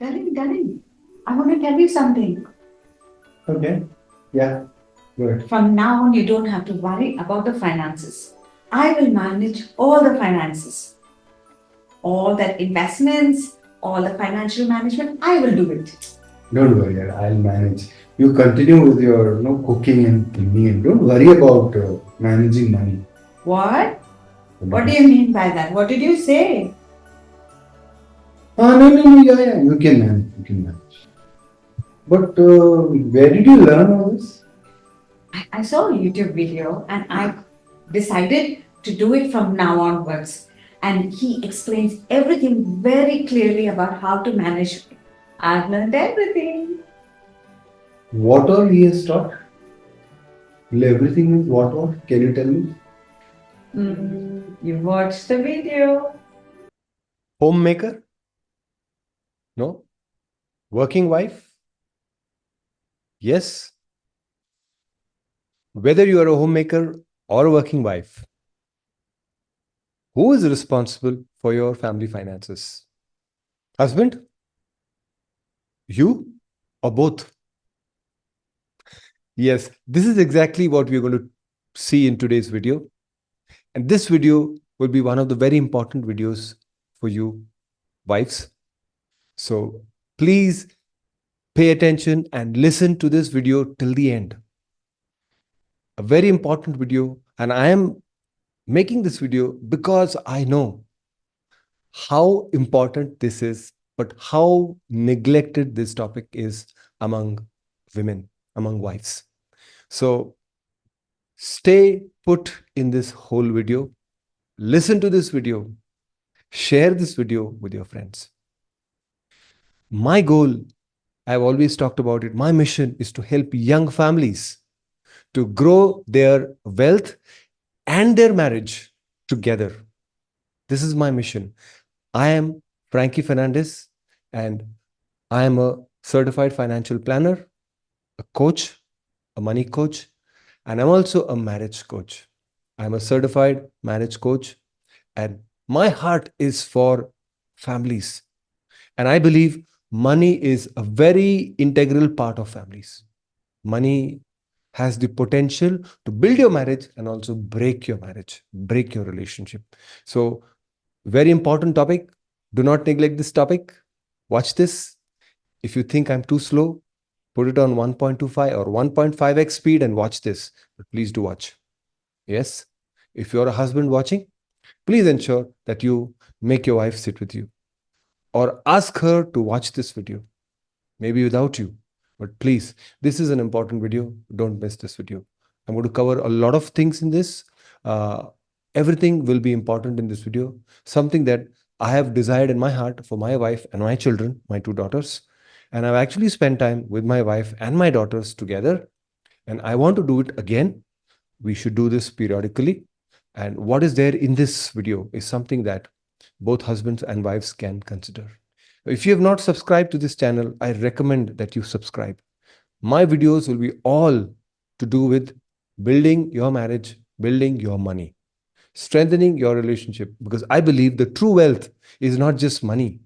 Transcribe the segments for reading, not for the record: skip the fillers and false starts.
Darling, I want to tell you something. Okay. Yeah. Good. From now on, you don't have to worry about the finances. I will manage all the finances, all that investments, all the financial management. I will do it. Don't worry, I'll manage. You continue with your cooking and cleaning, and don't worry about managing money. What? What do you Because mean by that? What did you say? no, no, no, yeah, yeah, you can manage. You can manage. But where did you learn all this? I saw a YouTube video and I decided to do it from now onwards. And he explains everything very clearly about how to manage. I've learned everything. What all he has taught? Everything is what? Can you tell me? You watched the video. Homemaker? No. Working wife? Yes. Whether you are a homemaker or a working wife, who is responsible for your family finances? Husband? You? Or both? Yes, this is exactly what we're going to see in today's video. And this video will be one of the very important videos for you, wives. So please pay attention and listen to this video till the end. A very important video, and I am making this video because I know how important this is, but how neglected this topic is among women, among wives. So stay put in this whole video, listen to this video, share this video with your friends. My goal, I've always talked about it, my mission is to help young families to grow their wealth and their marriage together. This is my mission. I am Frankie Fernandez, and I am a certified financial planner, a coach, a money coach, and I'm also a marriage coach. I'm a certified marriage coach, and my heart is for families. And I believe money is a very integral part of families. Money has the potential to build your marriage and also break your marriage, break your relationship. So, very important topic. Do not neglect this topic. Watch this. If you think I'm too slow, put it on 1.25 or 1.5x speed and watch this. But please do watch. Yes. If you're a husband watching, please ensure that you make your wife sit with you or ask her to watch this video, maybe without you. But please, this is an important video. Don't miss this video. I'm going to cover a lot of things in this. Uh, Everything will be important in this video. Something that I have desired in my heart for my wife and my children, my two daughters. And I've actually spent time with my wife and my daughters together. And I want to do it again. We should do this periodically. And what is there in this video is something that both husbands and wives can consider. If you have not subscribed to this channel, I recommend that you subscribe. My videos will be all to do with building your marriage, building your money, strengthening your relationship, because I believe the true wealth is not just money,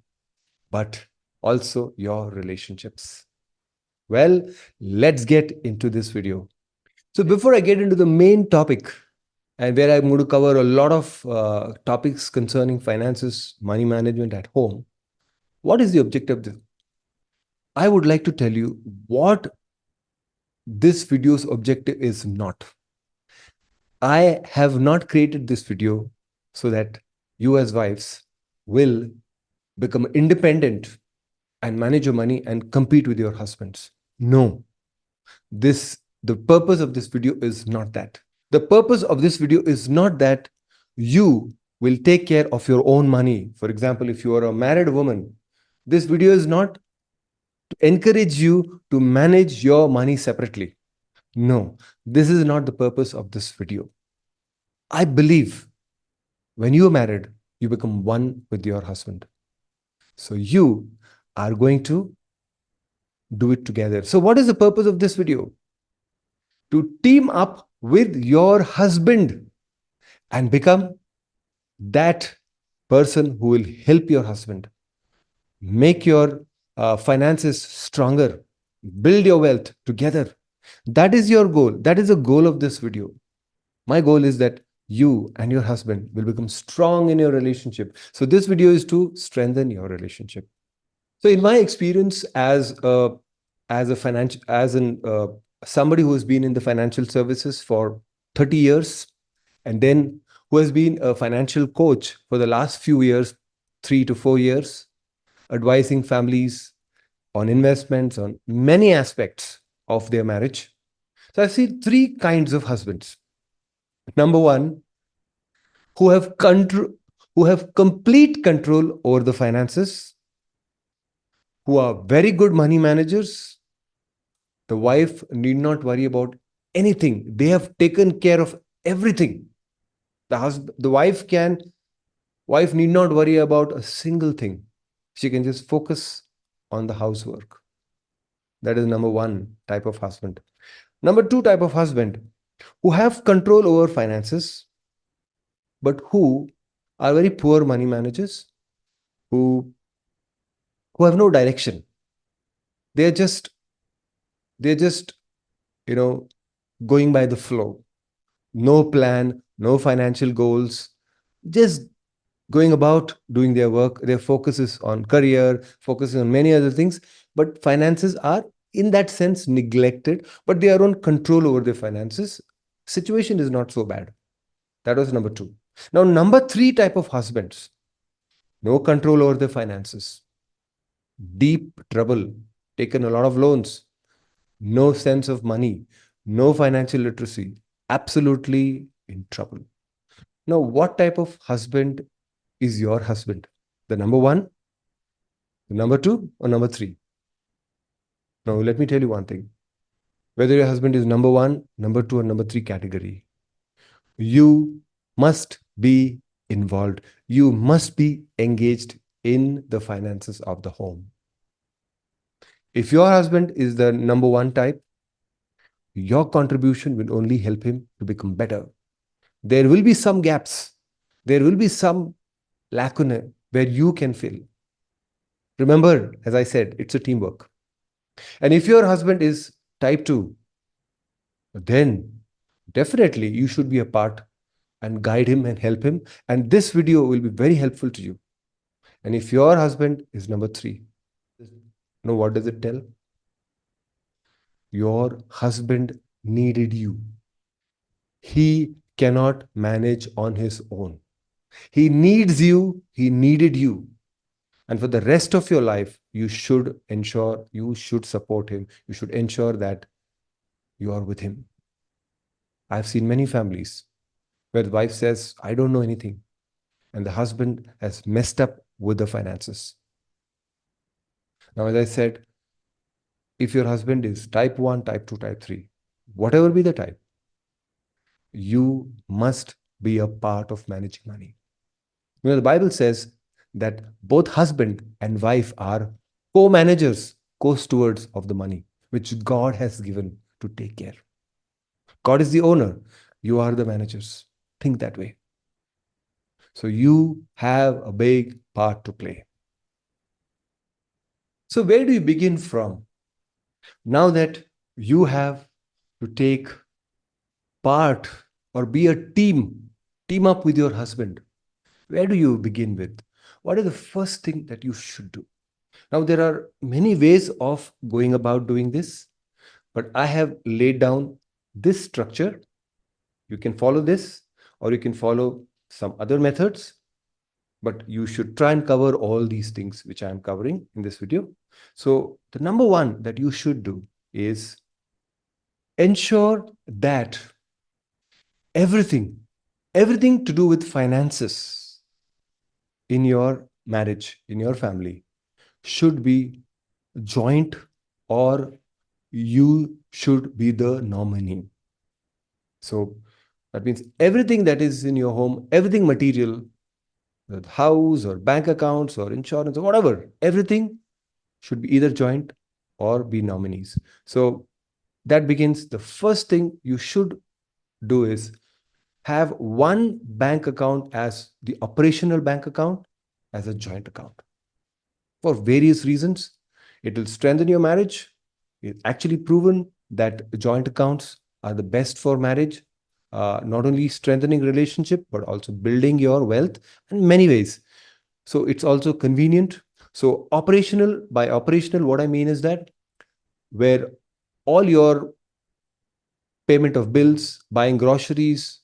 but also your relationships. Well, let's get into this video. So before I get into the main topic, and where I'm going to cover a lot of topics concerning finances, money management at home, what is the objective of this? I would like to tell you what this video's objective is not. I have not created this video so that you as wives will become independent and manage your money and compete with your husbands. No, the purpose of this video is not that. The purpose of this video is not that you will take care of your own money. For example, if you are a married woman, this video is not to encourage you to manage your money separately. No, this is not the purpose of this video. I believe when you are married, you become one with your husband. So you are going to do it together. So what is the purpose of this video? To team up with your husband and become that person who will help your husband make your finances stronger, build your wealth together. That is your goal. That is the goal of this video. My goal is that you and your husband will become strong in your relationship. So this video is to strengthen your relationship. So in my experience as a financial as an somebody who has been in the financial services for 30 years, and then who has been a financial coach for the last few years, 3 to 4 years, advising families on investments, on many aspects of their marriage. So I see three kinds of husbands. Number one, who have control, who have complete control over the finances, who are very good money managers. The wife need not worry about anything. They have taken care of everything. The wife need not worry about a single thing. She can just focus on the housework. That is number one type of husband. Number two type of husband, who have control over finances, but who are very poor money managers, who have no direction. They're just they're just you know going by the flow. No plan, no financial goals, just going about doing their work. Their focus is on career, focus on many other things, but finances are in that sense neglected, but they are on control over their finances. Situation is not so bad. That was number two. Now, number three type of husbands, no control over their finances, deep trouble, taken a lot of loans, no sense of money, no financial literacy, absolutely in trouble. Now, what type of husband is your husband? The number one, the number two, or number three? Now, let me tell you one thing. Whether your husband is number one, number two, or number three category, you must be involved. You must be engaged in the finances of the home. If your husband is the number one type, your contribution will only help him to become better. There will be some gaps. There will be some lacuna where you can fill. Remember, as I said, it's a teamwork. And if your husband is type 2, then definitely you should be a part and guide him and help him. And this video will be very helpful to you. And if your husband is number 3, what does it tell? Your husband needed you. He cannot manage on his own. He needs you. He needed you. And for the rest of your life, you should support him. You should ensure that you are with him. I've seen many families where the wife says, I don't know anything. And the husband has messed up with the finances. Now, as I said, if your husband is type 1, type 2, type 3, whatever be the type, you must be a part of managing money. The Bible says that both husband and wife are co-managers, co-stewards of the money, which God has given to take care. God is the owner. You are the managers. Think that way. So you have a big part to play. So where do you begin from? Now that you have to take part or be a team up with your husband, where do you begin with? What is the first thing that you should do? Now, there are many ways of going about doing this, but I have laid down this structure. You can follow this, or you can follow some other methods, but you should try and cover all these things which I am covering in this video. So the number one that you should do is ensure that everything to do with finances in your marriage, in your family, should be joint, or you should be the nominee. So that means everything that is in your home, everything material, the house or bank accounts or insurance or whatever, everything should be either joint or be nominees. So that begins. The first thing you should do is have one bank account as the operational bank account, as a joint account. For various reasons, It will strengthen your marriage. It's actually proven that joint accounts are the best for marriage, not only strengthening relationship, but also building your wealth in many ways. So it's also convenient. So operational, by operational, what I mean is that where all your payment of bills, buying groceries,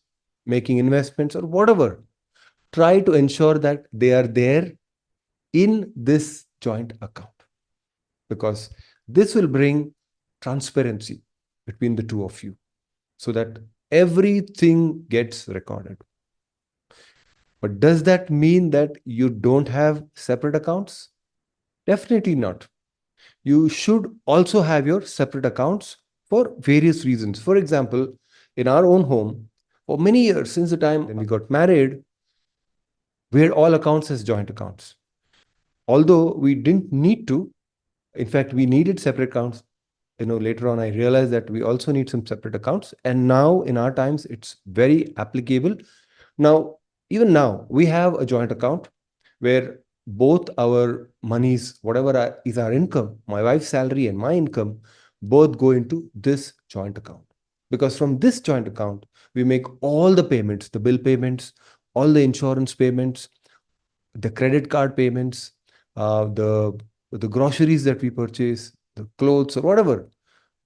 making investments, or whatever, try to ensure that they are there in this joint account, because this will bring transparency between the two of you so that everything gets recorded. But does that mean that you don't have separate accounts? Definitely not. You should also have your separate accounts for various reasons. For example, in our own home, for many years, since the time when we got married, we had all accounts as joint accounts. Although we didn't need to, in fact, we needed separate accounts. Later on, I realized that we also need some separate accounts. And now, in our times, it's very applicable. Now, even now, we have a joint account where both our monies, whatever is our income, my wife's salary and my income, both go into this joint account. Because from this joint account, we make all the payments, the bill payments, all the insurance payments, the credit card payments, the groceries that we purchase, the clothes or whatever,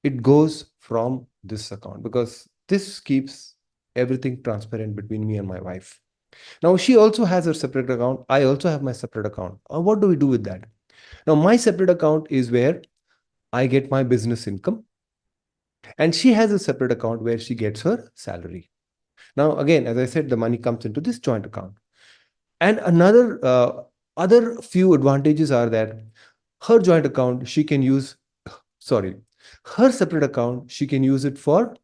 it goes from this account, because this keeps everything transparent between me and my wife. Now, she also has her separate account. I also have my separate account. What do we do with that? Now, my separate account is where I get my business income, and she has a separate account where she gets her salary. Now, again, as I said, the money comes into this joint account. And another other few advantages are that her joint account, she can use, sorry, her separate account, she can use it for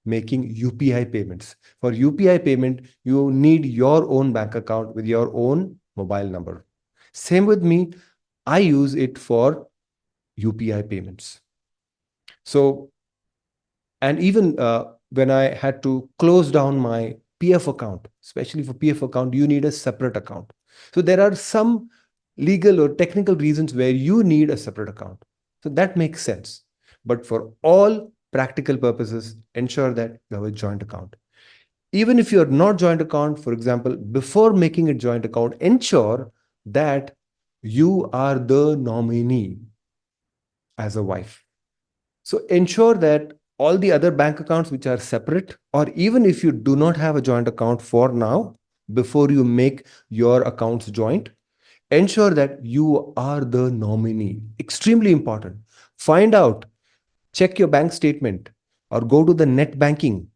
making UPI payments. For UPI payment, you need your own bank account with your own mobile number. Same with me, I use it for UPI payments. So, and even when I had to close down my PF account, especially for PF account, you need a separate account. So there are some legal or technical reasons where you need a separate account. So that makes sense. But for all practical purposes, ensure that you have a joint account. Even if you're not joint account, for example, before making a joint account, ensure that you are the nominee as a wife. So ensure that all the other bank accounts which are separate, or even if you do not have a joint account for now, before you make your accounts joint, ensure that you are the nominee. Extremely important. Find out, check your bank statement or go to the net banking,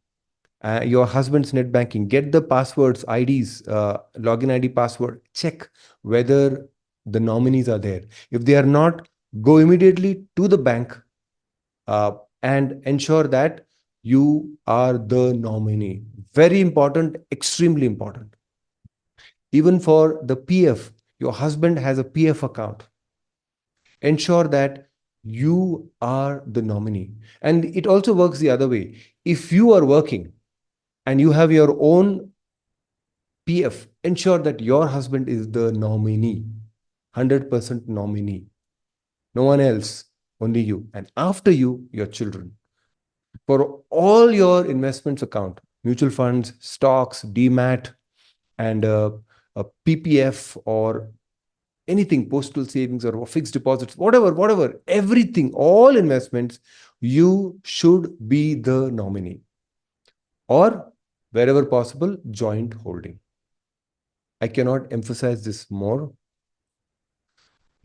your husband's net banking, get the passwords, IDs, login ID password, check whether the nominees are there. If they are not, go immediately to the bank and ensure that you are the nominee. Very important, extremely important. Even for the PF, your husband has a PF account. Ensure that you are the nominee. And it also works the other way. If you are working and you have your own PF, ensure that your husband is the nominee, 100% nominee. No one else, only you. And after you, your children. For all your investments account, mutual funds, stocks, demat, and a PPF or anything, postal savings or fixed deposits, whatever, everything, all investments, you should be the nominee, or wherever possible, joint holding. I cannot emphasize this more.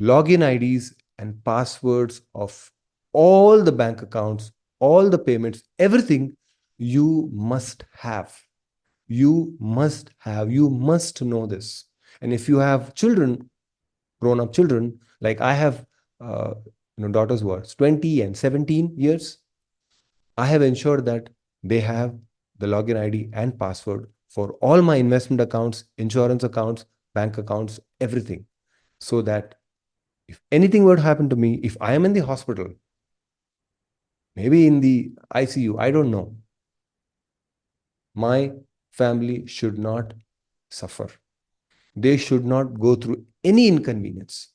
Login IDs and passwords of all the bank accounts, all the payments, everything you must have. You must have, you must know this. And if you have children, grown up children, like I have, daughters who are 20 and 17 years, I have ensured that they have the login ID and password for all my investment accounts, insurance accounts, bank accounts, everything. So that if anything were to happen to me, if I am in the hospital, maybe in the ICU, I don't know, my family should not suffer. They should not go through any inconvenience.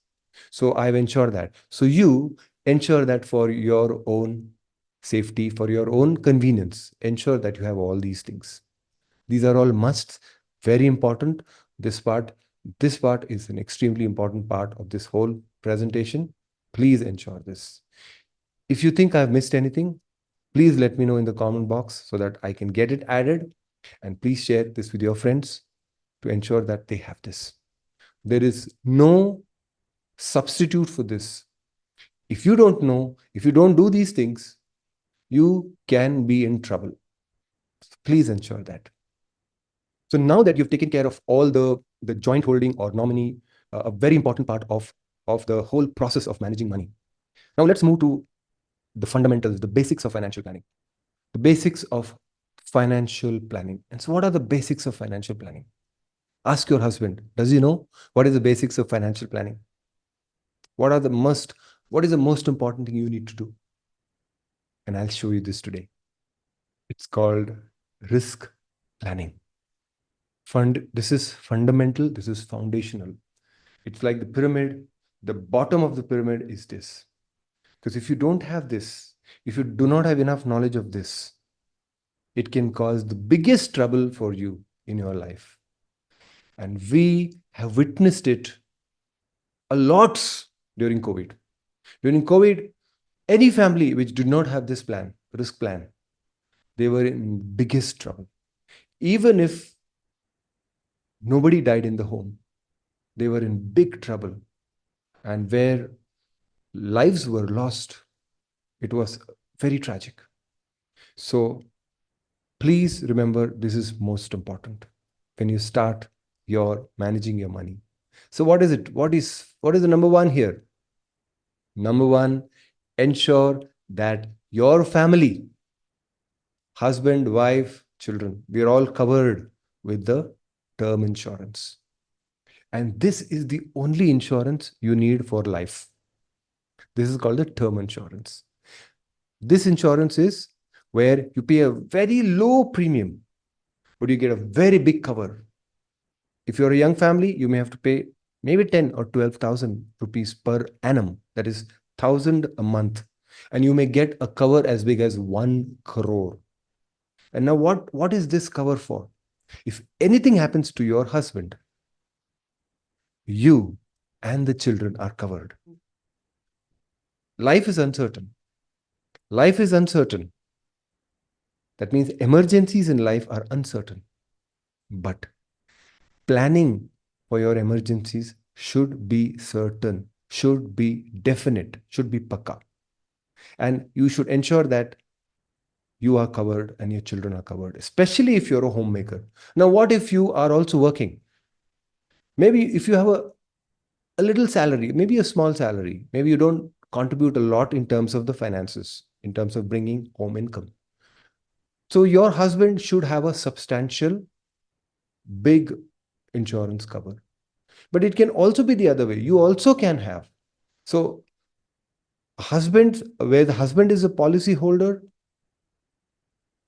So I've ensured that. So you ensure that for your own safety, for your own convenience, ensure that you have all these things. These are all musts, very important. This part, this part is an extremely important part of this whole presentation. Please ensure this. If you think I've missed anything, please let me know in the comment box so that I can get it added. And please share this with your friends to ensure that they have this. There is no substitute for this. If you don't know, if you don't do these things, you can be in trouble. Please ensure that. So now that you've taken care of all the joint holding or nominee, a very important part of the whole process of managing money. Now let's move to the fundamentals, the basics of financial planning. The basics of financial planning. And so what are the basics of financial planning? Ask your husband, does he know what is the basics of financial planning? What is the most important thing you need to do? And I'll show you this today. It's called risk planning. This is fundamental, this is foundational. It's like the pyramid. The bottom of the pyramid is this. Because if you don't have this, if you do not have enough knowledge of this, it can cause the biggest trouble for you in your life. And we have witnessed it a lot during COVID. During COVID, any family which did not have this plan, risk plan, they were in biggest trouble. Even if nobody died in the home, they were in big trouble. And where lives were lost, it was very tragic. So please remember, this is most important when you start your managing your money. So what is it? What is the number one here? Number one, ensure that your family, husband, wife, children, we are all covered with the term insurance. And this is the only insurance you need for life. This is called the term insurance. This insurance is where you pay a very low premium, but you get a very big cover. If you're a young family, you may have to pay maybe 10 or 12,000 rupees per annum. That is 1,000 a month. And you may get a cover as big as 1 crore. And now what is this cover for? If anything happens to your husband, you and the children are covered. Life is uncertain. Life is uncertain. That means emergencies in life are uncertain. But planning for your emergencies should be certain, should be definite, should be pakka. And you should ensure that you are covered and your children are covered, especially if you're a homemaker. Now, what if you are also working? Maybe if you have a little salary, maybe a small salary, maybe you don't contribute a lot in terms of the finances, in terms of bringing home income. So your husband should have a substantial, big insurance cover. But it can also be the other way. You also can have. So where the husband is a policy holder,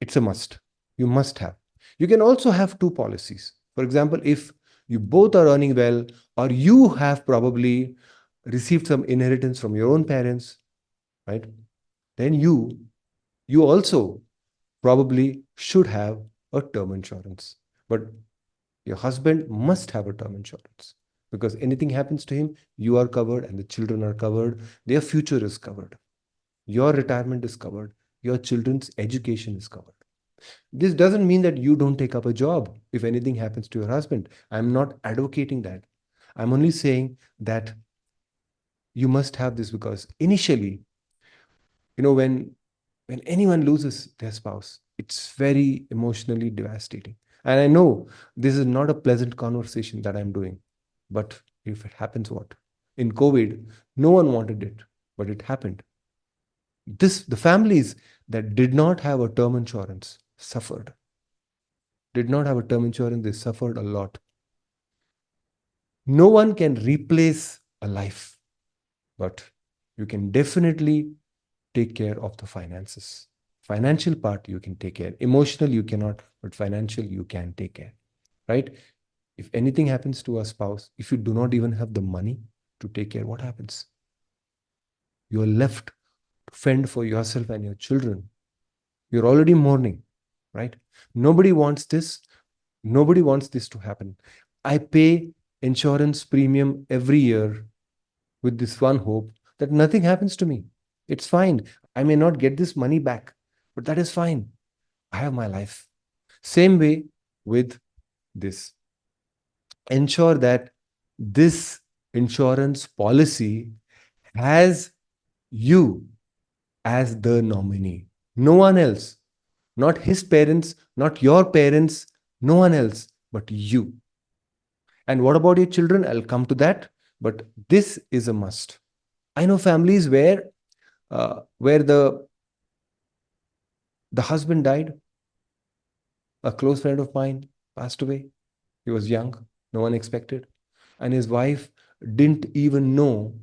it's a must. You must have. You can also have two policies. For example, if you both are earning well, or you have probably received some inheritance from your own parents, right? Then you also probably should have a term insurance. But your husband must have a term insurance, because anything happens to him, you are covered and the children are covered. Their future is covered. Your retirement is covered. Your children's education is covered. This doesn't mean that you don't take up a job if anything happens to your husband. I'm not advocating that. I'm only saying that you must have this, because initially, when anyone loses their spouse, it's very emotionally devastating. And I know this is not a pleasant conversation that I'm doing, but if it happens, what? In COVID, no one wanted it, but it happened. The families that did not have a term insurance suffered. Did not have a term insurance, they suffered a lot. No one can replace a life, but you can definitely take care of the finances. Financial part you can take care. Emotional you cannot, but financial you can take care, right? If anything happens to a spouse, if you do not even have the money to take care, what happens? You're left to fend for yourself and your children. You're already mourning, right? Nobody wants this. Nobody wants this to happen. I pay insurance premium every year with this one hope that nothing happens to me. It's fine. I may not get this money back, but that is fine. I have my life. Same way with this. Ensure that this insurance policy has you as the nominee, no one else, not his parents, not your parents, no one else, but you. And what about your children? I'll come to that, but this is a must. I know families where the husband died, a close friend of mine passed away. He was young, no one expected, and his wife didn't even know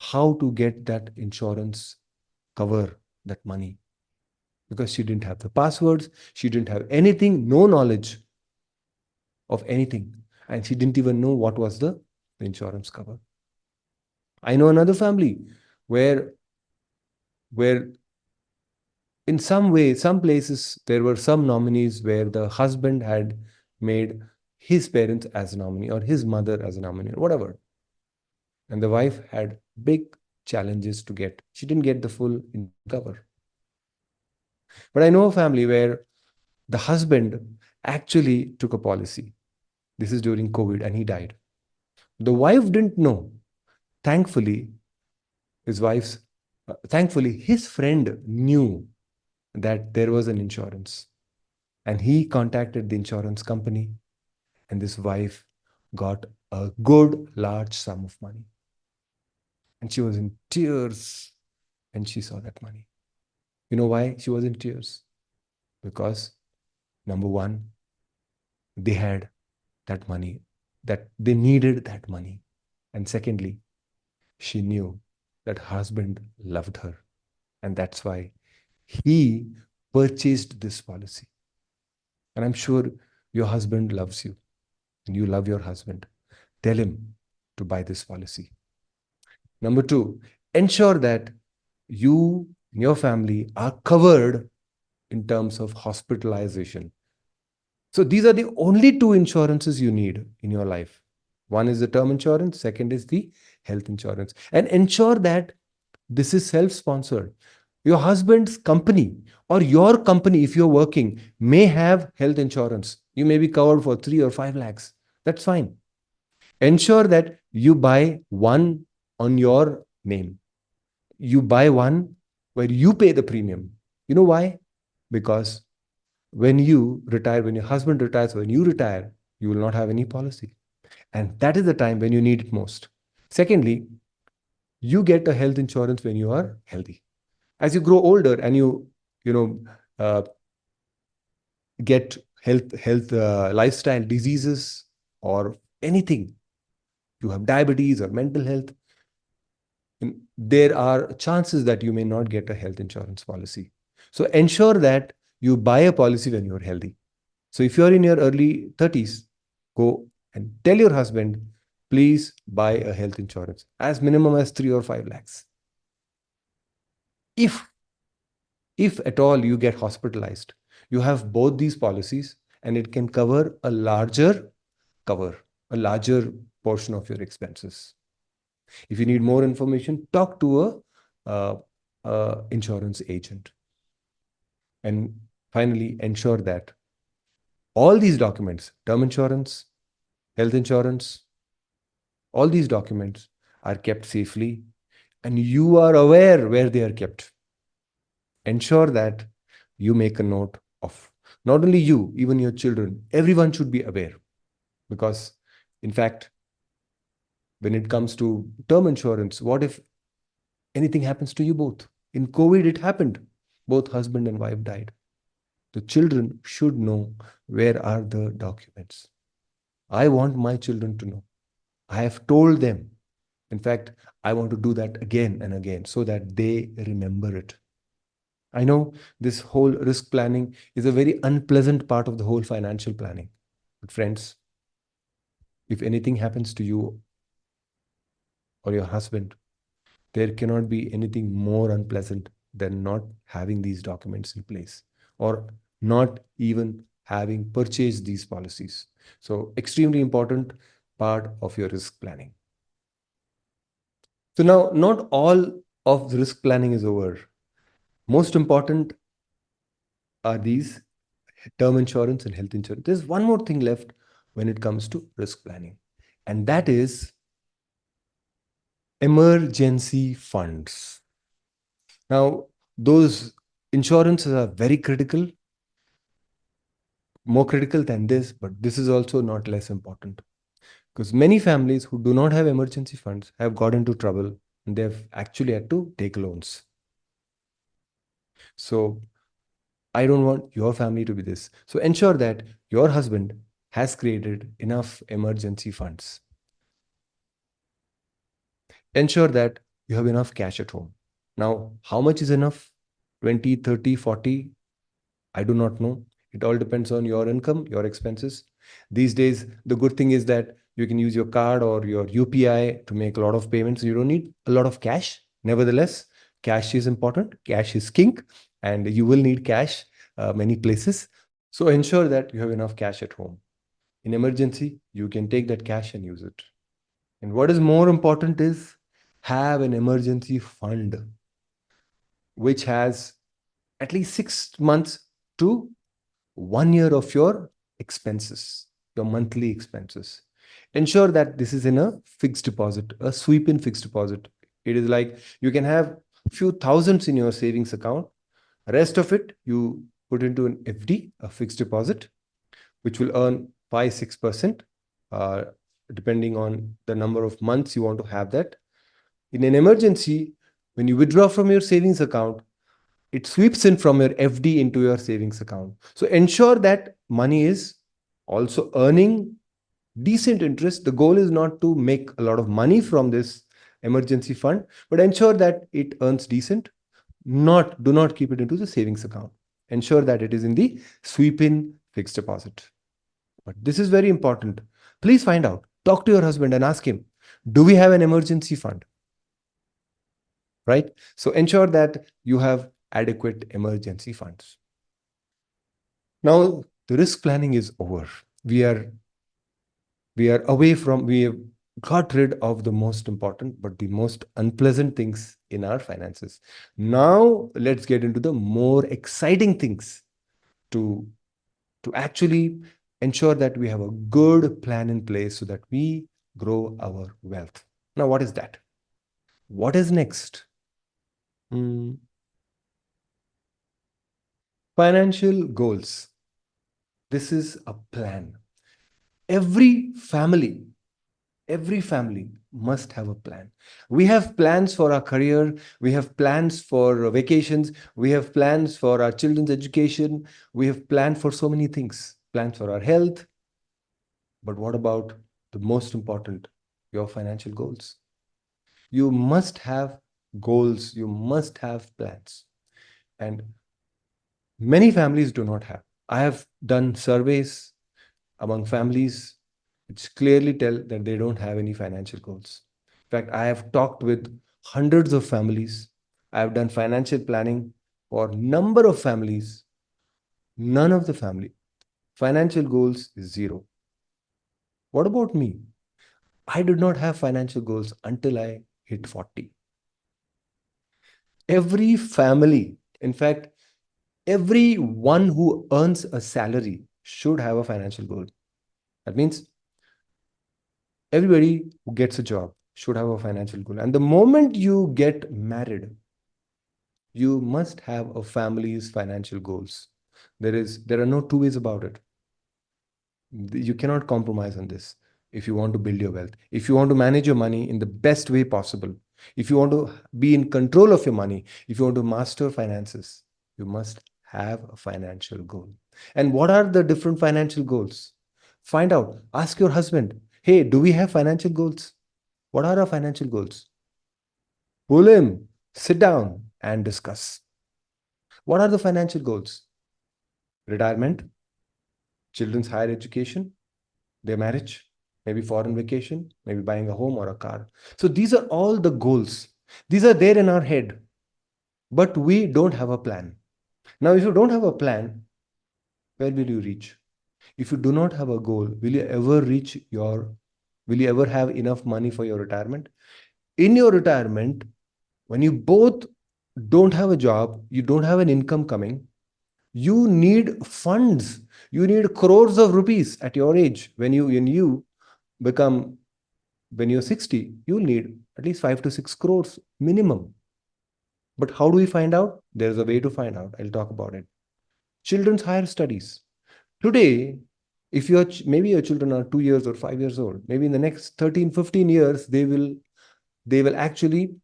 how to get that insurance cover, that money, because she didn't have the passwords, she didn't have anything, no knowledge of anything, and she didn't even know what was the insurance cover. I know another family where in some way, some places, there were some nominees where the husband had made his parents as a nominee or his mother as a nominee or whatever. And the wife had big challenges to get. She didn't get the full cover. But I know a family where the husband actually took a policy. This is during COVID, and he died. The wife didn't know. Thankfully, thankfully, his friend knew that there was an insurance, and he contacted the insurance company, and this wife got a good large sum of money. And she was in tears when she saw that money. You know why she was in tears? Because number one, they had that money, that they needed that money. And secondly, she knew that husband loved her. And that's why he purchased this policy. And I'm sure your husband loves you and you love your husband. Tell him to buy this policy. Number two, ensure that you and your family are covered in terms of hospitalization. So these are the only two insurances you need in your life. One is the term insurance, second is the health insurance. And ensure that this is self-sponsored. Your husband's company or your company, if you're working, may have health insurance. You may be covered for 3 or 5 lakhs. That's fine. Ensure that you buy one on your name. You buy one where you pay the premium. You know why? Because when you retire, when your husband retires, when you retire, you will not have any policy. And that is the time when you need it most. Secondly, you get a health insurance when you are healthy. As you grow older and you know, uh, get health lifestyle diseases or anything, you have diabetes or mental health, there are chances that you may not get a health insurance policy. So ensure that you buy a policy when you're healthy. So if you're in your early 30s, go and tell your husband, please buy a health insurance as minimum as 3 or 5 lakhs. If at all you get hospitalized, you have both these policies and it can cover a larger portion of your expenses. If you need more information, talk to a insurance agent. And finally, ensure that all these documents, term insurance, health insurance, all these documents are kept safely and you are aware where they are kept. Ensure that you make a note of not only you, even your children, everyone should be aware. Because, in fact, when it comes to term insurance, what if anything happens to you both? In COVID, it happened. Both husband and wife died. The children should know where are the documents. I want my children to know. I have told them. In fact, I want to do that again and again so that they remember it. I know this whole risk planning is a very unpleasant part of the whole financial planning. But friends, if anything happens to you, or your husband, there cannot be anything more unpleasant than not having these documents in place or not even having purchased these policies. So, extremely important part of your risk planning. So, now not all of the risk planning is over. Most important are these term insurance and health insurance. There's one more thing left when it comes to risk planning, and that is emergency funds. Now, those insurances are very critical, more critical than this, but this is also not less important because many families who do not have emergency funds have got into trouble and they've actually had to take loans. So, I don't want your family to be this. So, ensure that your husband has created enough emergency funds. Ensure that you have enough cash at home. Now, how much is enough? 20, 30, 40? I do not know. It all depends on your income, your expenses. These days, the good thing is that you can use your card or your UPI to make a lot of payments. You don't need a lot of cash. Nevertheless, cash is important. Cash is king, and you will need cash many places. So ensure that you have enough cash at home. In emergency, you can take that cash and use it. And what is more important is have an emergency fund which has at least 6 months to 1 year of your expenses, your monthly expenses. Ensure that this is in a fixed deposit, a sweep in fixed deposit. It is like you can have a few thousands in your savings account. Rest of it you put into an FD, a fixed deposit, which will earn 5 6%, uh, depending on the number of months you want to have that. In an emergency, when you withdraw from your savings account, it sweeps in from your FD into your savings account. So ensure that money is also earning decent interest. The goal is not to make a lot of money from this emergency fund, but ensure that it earns decent. Do not keep it into the savings account. Ensure that it is in the sweep in fixed deposit. But this is very important. Please find out. Talk to your husband and ask him, do we have an emergency fund? Right? So ensure that you have adequate emergency funds. Now, the risk planning is over. We are we have got rid of the most important but the most unpleasant things in our finances. Now, let's get into the more exciting things to actually ensure that we have a good plan in place so that we grow our wealth. Now, what is that? What is next? Hmm. Financial goals. This is a plan. Every family, every family must have a plan. We have plans for our career, we have plans for vacations, we have plans for our children's education, we have planned for so many things, plans for our health. But what about the most important, your financial goals? You must have goals, you must have plans. And many families do not have. I have done surveys among families which clearly tell that they don't have any financial goals. In fact, I have talked with hundreds of families. I have done financial planning for number of families. None of the family financial goals is zero. What about me? I did not have financial goals until I hit 40. Every family, in fact, everyone who earns a salary should have a financial goal. That means everybody who gets a job should have a financial goal. And the moment you get married, you must have a family's financial goals. There are no two ways about it. You cannot compromise on this if you want to build your wealth. If you want to manage your money in the best way possible, if you want to be in control of your money, if you want to master finances, you must have a financial goal. And what are the different financial goals? Find out. Ask your husband, hey, do we have financial goals? What are our financial goals? Pull him, sit down and discuss. What are the financial goals? Retirement, children's higher education, their marriage, maybe foreign vacation, maybe buying a home or a car. So these are all the goals. These are there in our head, but we don't have a plan. Now, if you don't have a plan, where will you reach? If you do not have a goal, will you ever have enough money for your retirement? In your retirement, when you both don't have a job, you don't have an income coming, you need funds. You need crores of rupees at your age. When you become when you're 60, you'll need at least 5 to 6 crores minimum. But how do we find out? There's a way to find out. I'll talk about it. Children's higher studies. Today, if maybe your children are 2 years or 5 years old, maybe in the next 13, 15 years, they will actually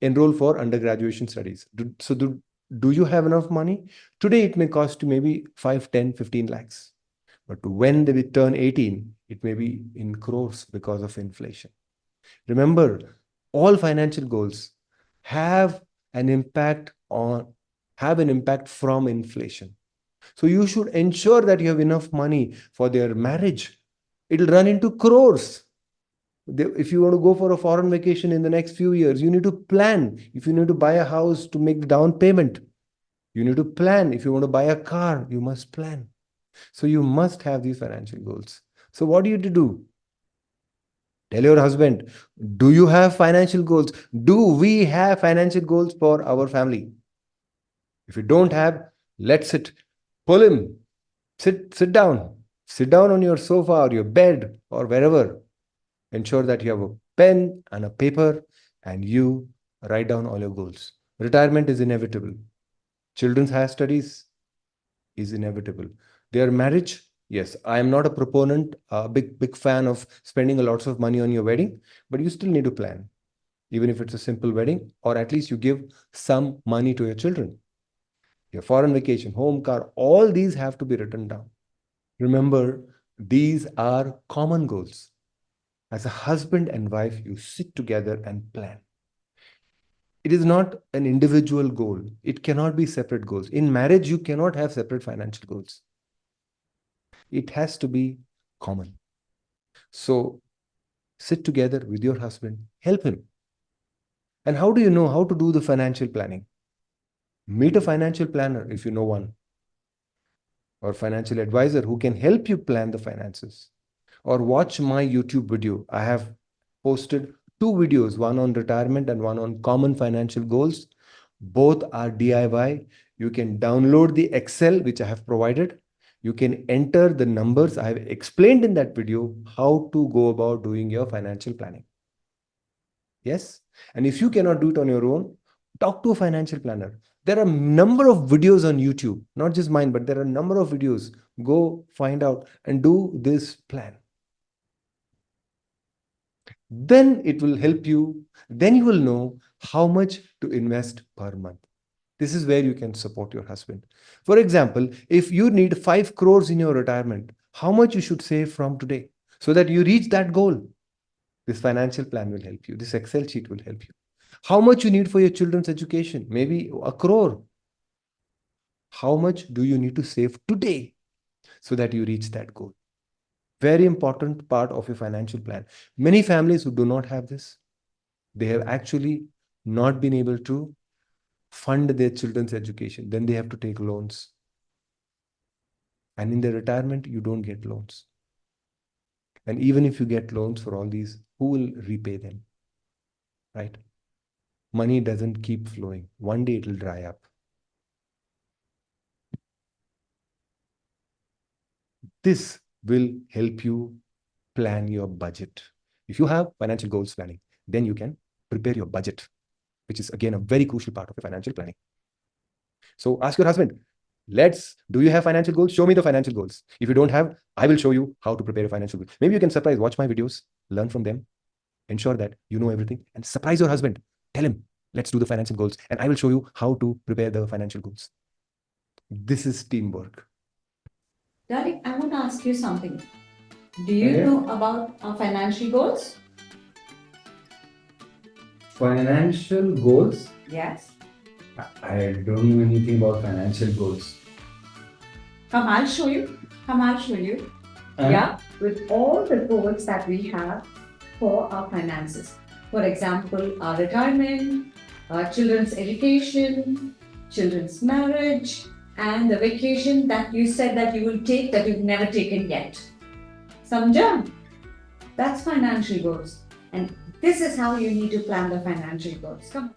enroll for undergraduate studies. Do you have enough money? Today, it may cost you maybe 5, 10, 15 lakhs. But when they will turn 18, it may be in crores because of inflation. Remember, all financial goals have an impact from inflation. So you should ensure that you have enough money for their marriage. It'll run into crores. If you want to go for a foreign vacation in the next few years, you need to plan. If you need to buy a house to make the down payment, you need to plan. If you want to buy a car, you must plan. So you must have these financial goals. So what do you do? Tell your husband, do you have financial goals? Do we have financial goals for our family? If you don't have, let's sit. Pull him. Sit down. Sit down on your sofa or your bed or wherever. Ensure that you have a pen and a paper and you write down all your goals. Retirement is inevitable. Children's higher studies is inevitable. Their marriage, yes, I am not a proponent, a big fan of spending a lots of money on your wedding, but you still need to plan, even if it's a simple wedding, or at least you give some money to your children. Your foreign vacation, home, car, all these have to be written down. Remember, these are common goals. As a husband and wife, you sit together and plan. It is not an individual goal. It cannot be separate goals. In marriage, you cannot have separate financial goals. It has to be common. So sit together with your husband, help him. And how do you know how to do the financial planning? Meet a financial planner if you know one, or financial advisor who can help you plan the finances. Or watch my YouTube video. I have posted 2 videos, one on retirement and one on common financial goals. Both are DIY. You can download the Excel, which I have provided. You can enter the numbers. I have explained in that video how to go about doing your financial planning. Yes? And if you cannot do it on your own, talk to a financial planner. There are a number of videos on YouTube, not just mine, but there are a number of videos. Go find out and do this plan. Then it will help you. Then you will know how much to invest per month. This is where you can support your husband. For example, if you need 5 crores in your retirement, how much you should save from today so that you reach that goal? This financial plan will help you. This Excel sheet will help you. How much you need for your children's education? Maybe a crore. How much do you need to save today so that you reach that goal? Very important part of your financial plan. Many families who do not have this, they have actually not been able to fund their children's education. Then they have to take loans. And in their retirement, you don't get loans. And even if you get loans for all these, who will repay them? Right? Money doesn't keep flowing. One day it will dry up. This will help you plan your budget. If you have financial goals planning, then you can prepare your budget, which is again a very crucial part of your financial planning. So ask your husband, do you have financial goals? Show me the financial goals. If you don't have, I will show you how to prepare a financial goal. Maybe you can watch my videos, learn from them, ensure that you know everything, and surprise your husband. Tell him, let's do the financial goals, and I will show you how to prepare the financial goals. This is teamwork. Darling, I want to ask you something. Do you know about our financial goals? Financial goals? Yes. I don't know anything about financial goals. Come, I'll show you. Yeah, with all the goals that we have for our finances. For example, our retirement, our children's education, children's marriage, and the vacation that you said that you will take that you've never taken yet. Samjha? That's financial goals. And this is how you need to plan the financial goals. Come.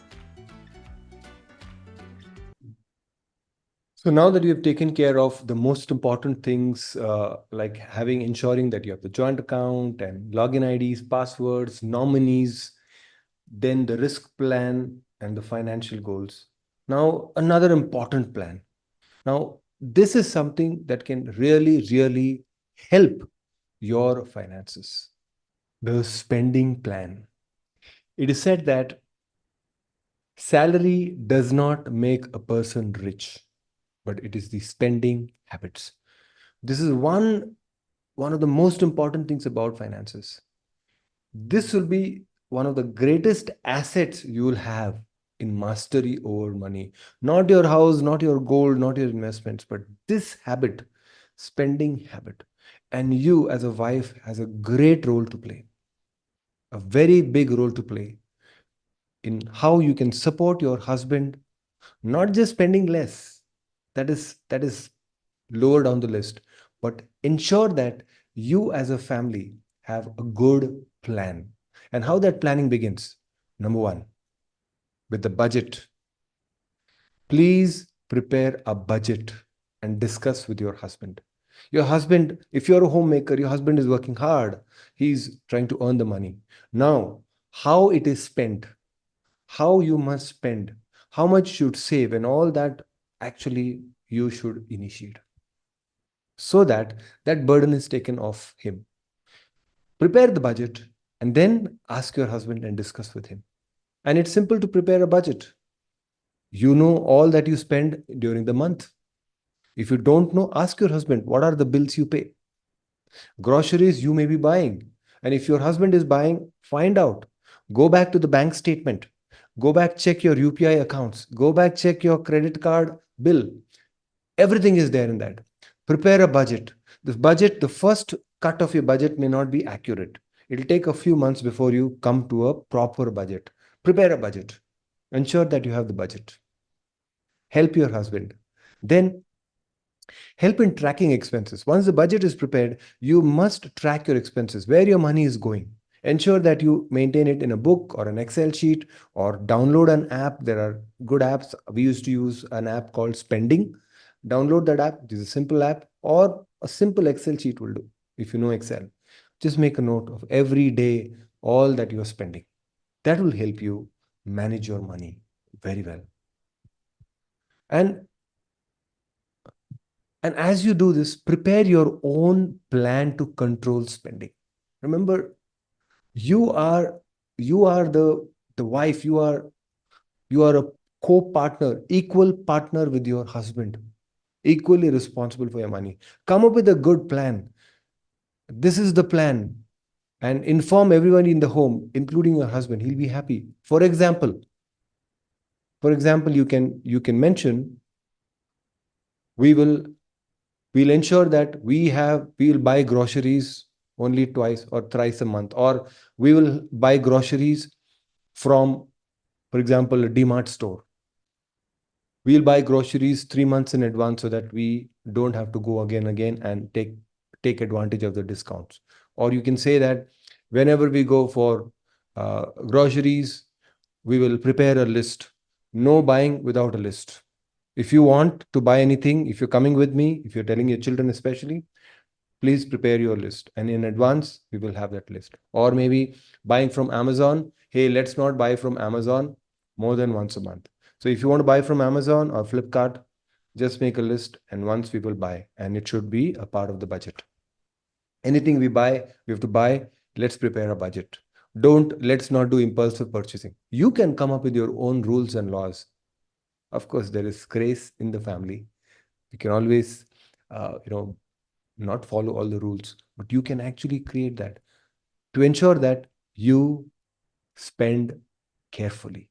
So now that you have taken care of the most important things, like ensuring that you have the joint account and login IDs, passwords, nominees, then the risk plan and the financial goals. Now, another important plan. Now, this is something that can really, really help your finances. The spending plan. It is said that salary does not make a person rich, but it is the spending habits. This is one of the most important things about finances. This will be one of the greatest assets you will have in mastery over money. Not your house, not your gold, not your investments, but this habit, spending habit. And you as a wife has a great role to play, a very big role to play in how you can support your husband, not just spending less. That is lower down the list, but ensure that you as a family have a good plan. And how that planning begins: number one, with the budget. Please prepare a budget and discuss with your husband. Your husband, if you're a homemaker, your husband is working hard, he's trying to earn the money. Now, how it is spent, how you must spend, how much you should save, and all that, actually you should initiate, so that that burden is taken off him. Prepare the budget and then ask your husband and discuss with him. And it's simple to prepare a budget. You know all that you spend during the month. If you don't know, ask your husband what are the bills you pay. Groceries you may be buying. And if your husband is buying, find out. Go back to the bank statement. Go back, check your UPI accounts. Go back, check your credit card bill. Everything is there in that. Prepare a budget. The first cut of your budget may not be accurate. It'll take a few months before you come to a proper budget. Prepare a budget. Ensure that you have the budget. Help your husband. Then help in tracking expenses. Once the budget is prepared, you must track your expenses, where your money is going. Ensure that you maintain it in a book or an Excel sheet, or download an app. There are good apps. We used to use an app called Spending. Download that app. It is a simple app, or a simple Excel sheet will do if you know Excel. Just make a note of every day all that you are spending. That will help you manage your money very well. And And as you do this, prepare your own plan to control spending. Remember, you are you are the wife, you are a co-partner, equal partner with your husband, equally responsible for your money. Come up with a good plan. This is the plan. And inform everyone in the home, including your husband. He'll be happy. For example, you can mention, we will we'll ensure that we'll buy groceries only twice or thrice a month, or we will buy groceries from, for example, a DMart store. We'll buy groceries 3 months in advance so that we don't have to go again and take advantage of the discounts. Or you can say that whenever we go for groceries, we will prepare a list. No buying without a list. If you want to buy anything, if you're coming with me, if you're telling your children especially, please prepare your list. And in advance, we will have that list. Or maybe buying from Amazon. Hey, let's not buy from Amazon more than once a month. So if you want to buy from Amazon or Flipkart, just make a list and once we will buy. And it should be a part of the budget. Anything we buy, we have to buy. Let's prepare a budget. Let's not do impulsive purchasing. You can come up with your own rules and laws. Of course, there is grace in the family. You can always, not follow all the rules, but you can actually create that to ensure that you spend carefully.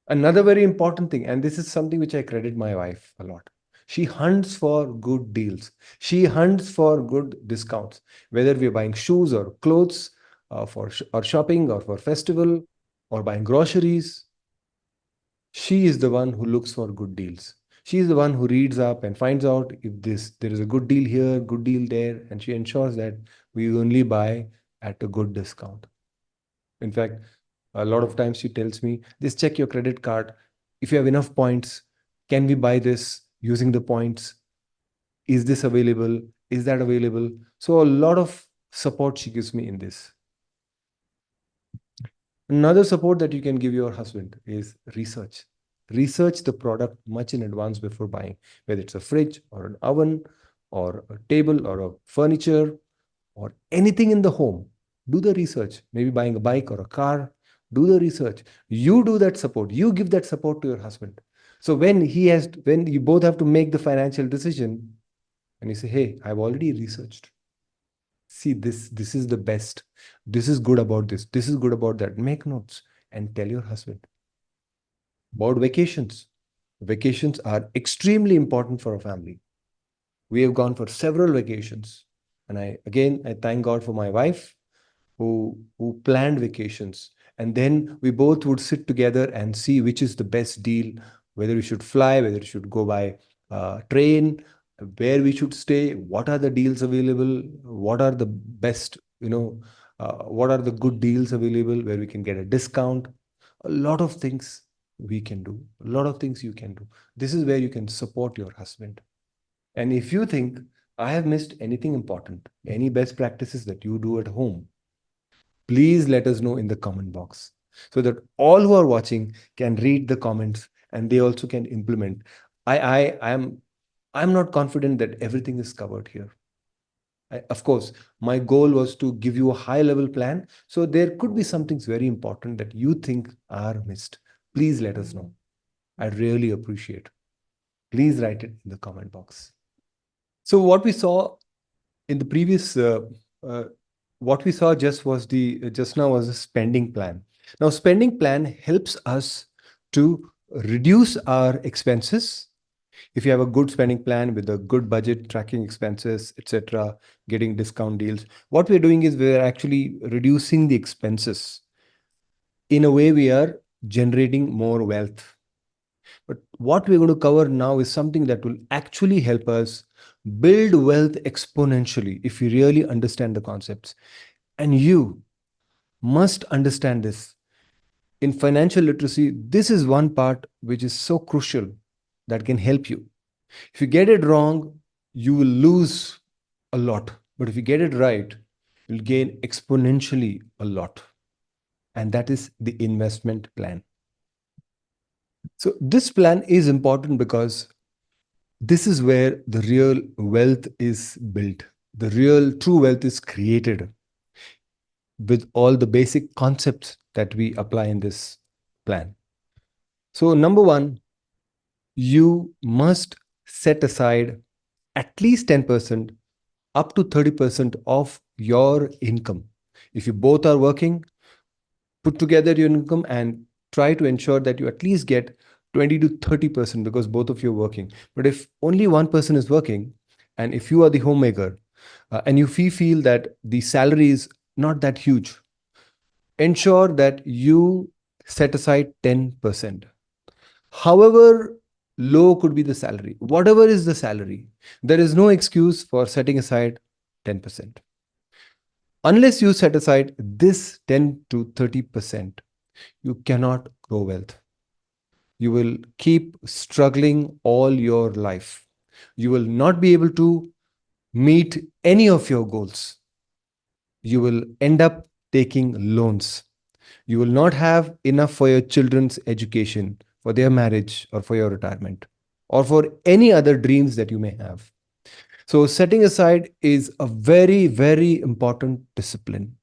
Another very important thing, and this is something which I credit my wife a lot. She hunts for good deals. She hunts for good discounts, whether we're buying shoes or clothes or shopping or for festival or buying groceries. She is the one who looks for good deals. She is the one who reads up and finds out if there is a good deal here, good deal there, and she ensures that we only buy at a good discount. In fact, a lot of times she tells me, just check your credit card. If you have enough points, can we buy this using the points? Is this available? Is that available? So a lot of support she gives me in this. Another support that you can give your husband is research. Research the product much in advance before buying, whether it's a fridge or an oven or a table or a furniture or anything in the home. Do the research. Maybe buying a bike or a car. Do the research. You do that support. You give that support to your husband. So when you both have to make the financial decision, and you say, "Hey, I've already researched. See, this is the best. This is good about this. This is good about that." Make notes and tell your husband. About vacations. Vacations are extremely important for a family. We have gone for several vacations. And I thank God for my wife who planned vacations. And then we both would sit together and see which is the best deal, whether we should fly, whether we should go by train, where we should stay, what are the deals available, what are the best, what are the good deals available where we can get a discount. A lot of things we can do, a lot of things you can do. This is where you can support your husband. And if you think I have missed anything important, any best practices that you do at home, please let us know in the comment box so that all who are watching can read the comments and they also can implement. I'm not confident that everything is covered here. Of course, my goal was to give you a high level plan. So there could be some things very important that you think are missed. Please let us know. I'd really appreciate. Please write it in the comment box. So what we saw in the previous uh, what we saw just now was a spending plan. Now spending plan helps us to reduce our expenses. If you have a good spending plan with a good budget, tracking expenses, etc., getting discount deals, what we're doing is we're actually reducing the expenses. In a way, we are generating more wealth. But what we're going to cover now is something that will actually help us build wealth exponentially if you really understand the concepts. And you must understand this. In financial literacy, this is one part which is so crucial that can help you. If you get it wrong, you will lose a lot. But if you get it right, you'll gain exponentially a lot. And that is the investment plan. So this plan is important because this is where the real wealth is built. The real true wealth is created with all the basic concepts that we apply in this plan. So, number one, you must set aside at least 10% up to 30% of your income. If you both are working, put together your income and try to ensure that you at least get 20 to 30% because both of you are working. But if only one person is working, and if you are the homemaker and you feel that the salary is not that huge, ensure that you set aside 10%. However low could be the salary, whatever is the salary, there is no excuse for setting aside 10%. Unless you set aside this 10 to 30%, you cannot grow wealth. You will keep struggling all your life. You will not be able to meet any of your goals. You will end up taking loans. You will not have enough for your children's education, for their marriage, or for your retirement, or for any other dreams that you may have. So, setting aside is a very, very important discipline.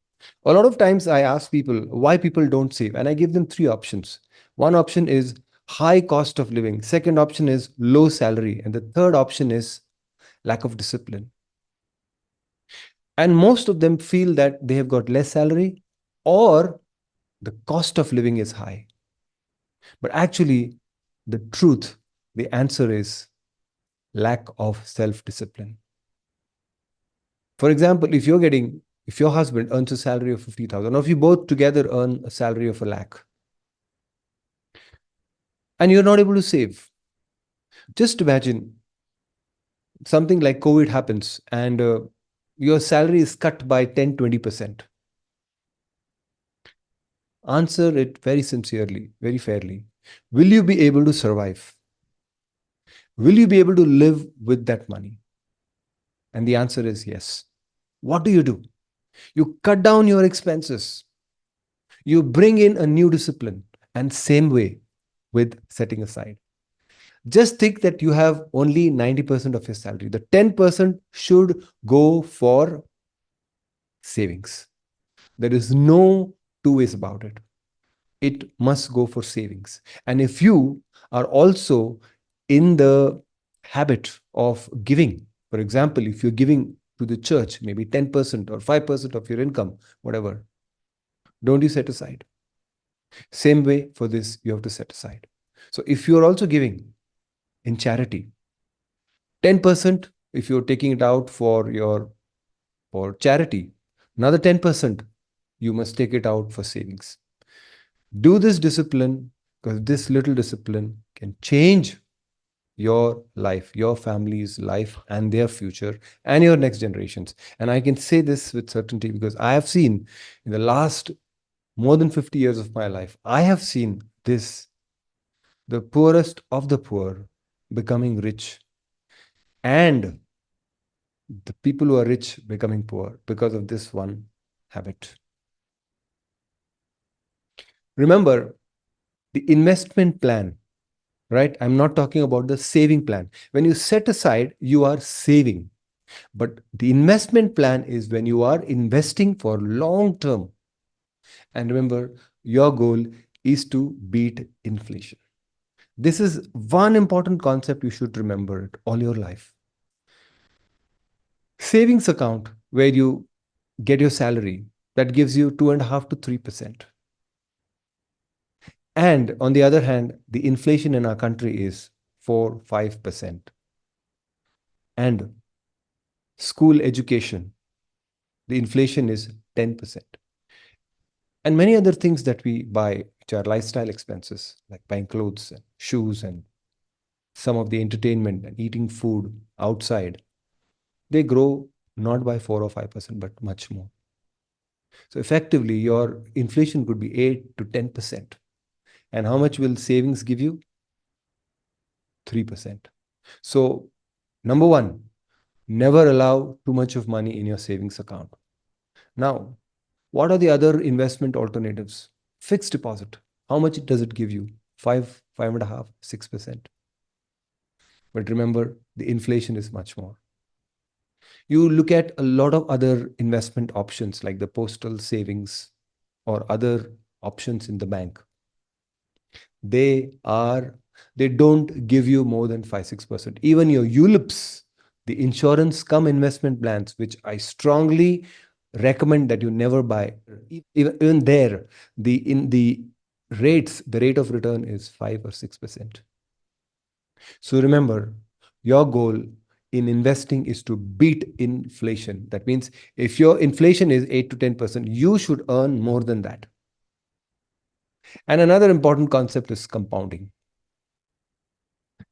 A lot of times I ask people why people don't save, and I give them three options. One option is high cost of living, second option is low salary, and the third option is lack of discipline. And most of them feel that they have got less salary or the cost of living is high. But actually, the truth, the answer is lack of self-discipline. For example, if your husband earns a salary of 50,000, or if you both together earn a salary of 1 lakh, and you're not able to save, just imagine something like COVID happens and your salary is cut by 10, 20%. Answer it very sincerely, very fairly. Will you be able to survive? Will you be able to live with that money? And the answer is yes. What do? You cut down your expenses. You bring in a new discipline. And same way with setting aside. Just think that you have only 90% of your salary. The 10% should go for savings. There is no two ways about it. It must go for savings. And if you are also in the habit of giving, for example, if you're giving to the church, maybe 10% or 5% of your income, whatever, don't you set aside? Same way for this, you have to set aside. So if you're also giving in charity, 10%, if you're taking it out for charity, another 10%, you must take it out for savings. Do this discipline, because this little discipline can change your life, your family's life, and their future, and your next generations. And I can say this with certainty because I have seen in the last more than 50 years of my life, I have seen this, the poorest of the poor becoming rich, and the people who are rich becoming poor because of this one habit. Remember, the investment plan, right? I'm not talking about the saving plan. When you set aside, you are saving. But the investment plan is when you are investing for long term. And remember, your goal is to beat inflation. This is one important concept you should remember it all your life. Savings account, where you get your salary, that gives you 2.5 to 3%. And on the other hand, the inflation in our country is 4, 5%. And school education, the inflation is 10%. And many other things that we buy, which are lifestyle expenses, like buying clothes and shoes and some of the entertainment and eating food outside, they grow not by 4 or 5%, but much more. So effectively, your inflation could be 8 to 10%. And how much will savings give you? 3%. So, number one, never allow too much of money in your savings account. Now, what are the other investment alternatives? Fixed deposit. How much does it give you? 5, 5.5, 6%. But remember, the inflation is much more. You look at a lot of other investment options like the postal savings or other options in the bank. They don't give you more than 5-6%. Even your ULIPs, the insurance come investment plans, which I strongly recommend that you never buy. Even there, the rate of return is 5 or 6%. So remember, your goal in investing is to beat inflation. That means if your inflation is 8 to 10%, you should earn more than that. And another important concept is compounding.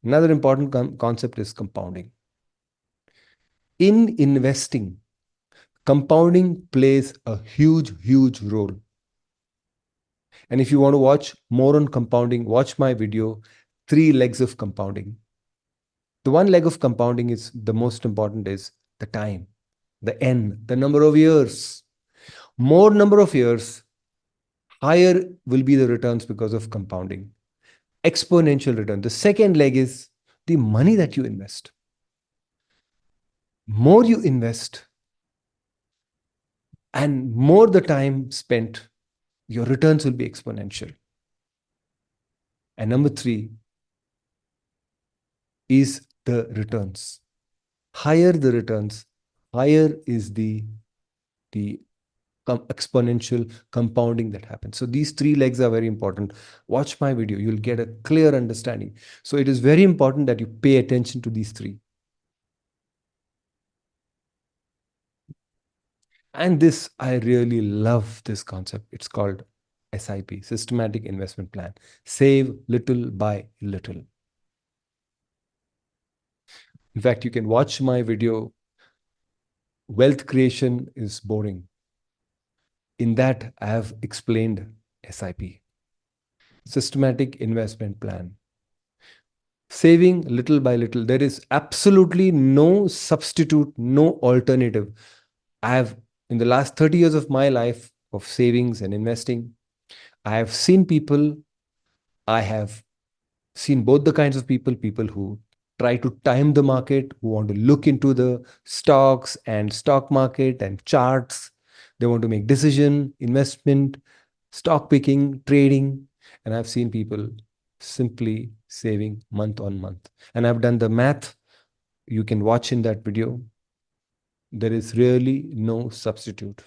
Another important concept is compounding. In investing, compounding plays a huge, huge role. And if you want to watch more on compounding, watch my video, 3 legs of compounding. The one leg of compounding is the most important is the time, the N, the number of years. More number of years, higher will be the returns because of compounding. Exponential return. The second leg is the money that you invest. More you invest and more the time spent, your returns will be exponential. And number 3 is the returns. Higher the returns, higher is the exponential compounding that happens. So these 3 legs are very important. Watch my video, you'll get a clear understanding. So it is very important that you pay attention to these 3. And this, I really love this concept. It's called SIP, Systematic Investment Plan. Save little by little. In fact, you can watch my video, Wealth Creation is Boring. In that, I have explained SIP, Systematic Investment Plan. Saving little by little. There is absolutely no substitute, no alternative. I have, in the last 30 years of my life of savings and investing, I have seen people, I have seen both the kinds of people who try to time the market, who want to look into the stocks and stock market and charts. They want to make decision, investment, stock picking, trading. And I've seen people simply saving month on month. And I've done the math. You can watch in that video. There is really no substitute.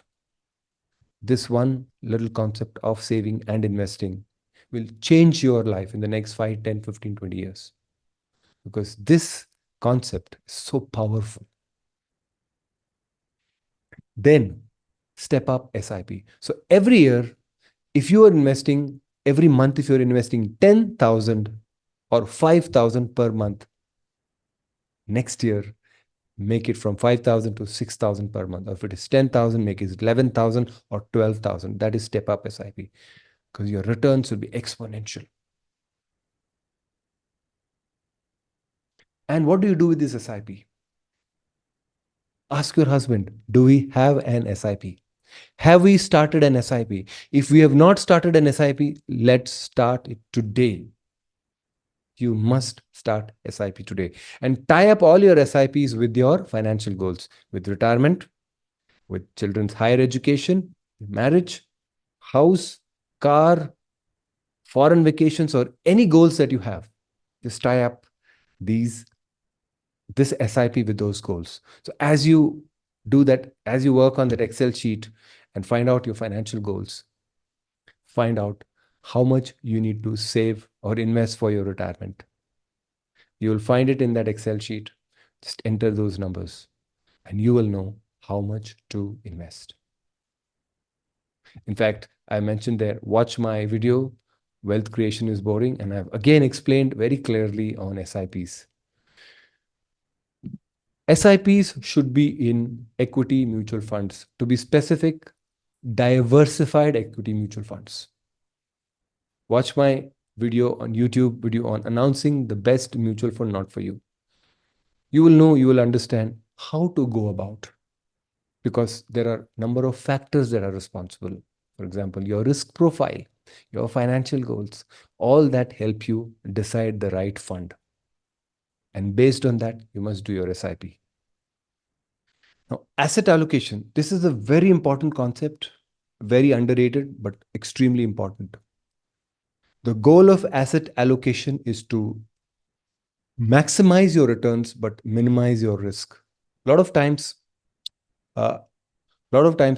This one little concept of saving and investing will change your life in the next 5, 10, 15, 20 years. Because this concept is so powerful. Then step up SIP. So every year, if you are investing, every month, if you're investing 10,000 or 5,000 per month, next year, make it from 5,000 to 6,000 per month. Or if it is 10,000, make it 11,000 or 12,000. That is step up SIP, because your returns will be exponential. And what do you do with this SIP? Ask your husband, do we have an SIP? Have we started an SIP? If we have not started an SIP, let's start it today. You must start SIP today and tie up all your SIPs with your financial goals, with retirement, with children's higher education, marriage, house, car, foreign vacations, or any goals that you have. Just tie up this SIP with those goals. So as you do that, as you work on that Excel sheet and find out your financial goals, find out how much you need to save or invest for your retirement. You will find it in that Excel sheet. Just enter those numbers and you will know how much to invest. In fact, I mentioned there, watch my video, Wealth Creation is Boring, and I've again explained very clearly on SIPs. SIPs should be in equity mutual funds. To be specific, diversified equity mutual funds. Watch my video on YouTube, video on announcing the best mutual fund not for you. You will know, you will understand how to go about, because there are a number of factors that are responsible. For example, your risk profile, your financial goals, all that help you decide the right fund. And based on that, you must do your SIP. Now, asset allocation. This is a very important concept, very underrated, but extremely important. The goal of asset allocation is to maximize your returns, but minimize your risk. A lot of times,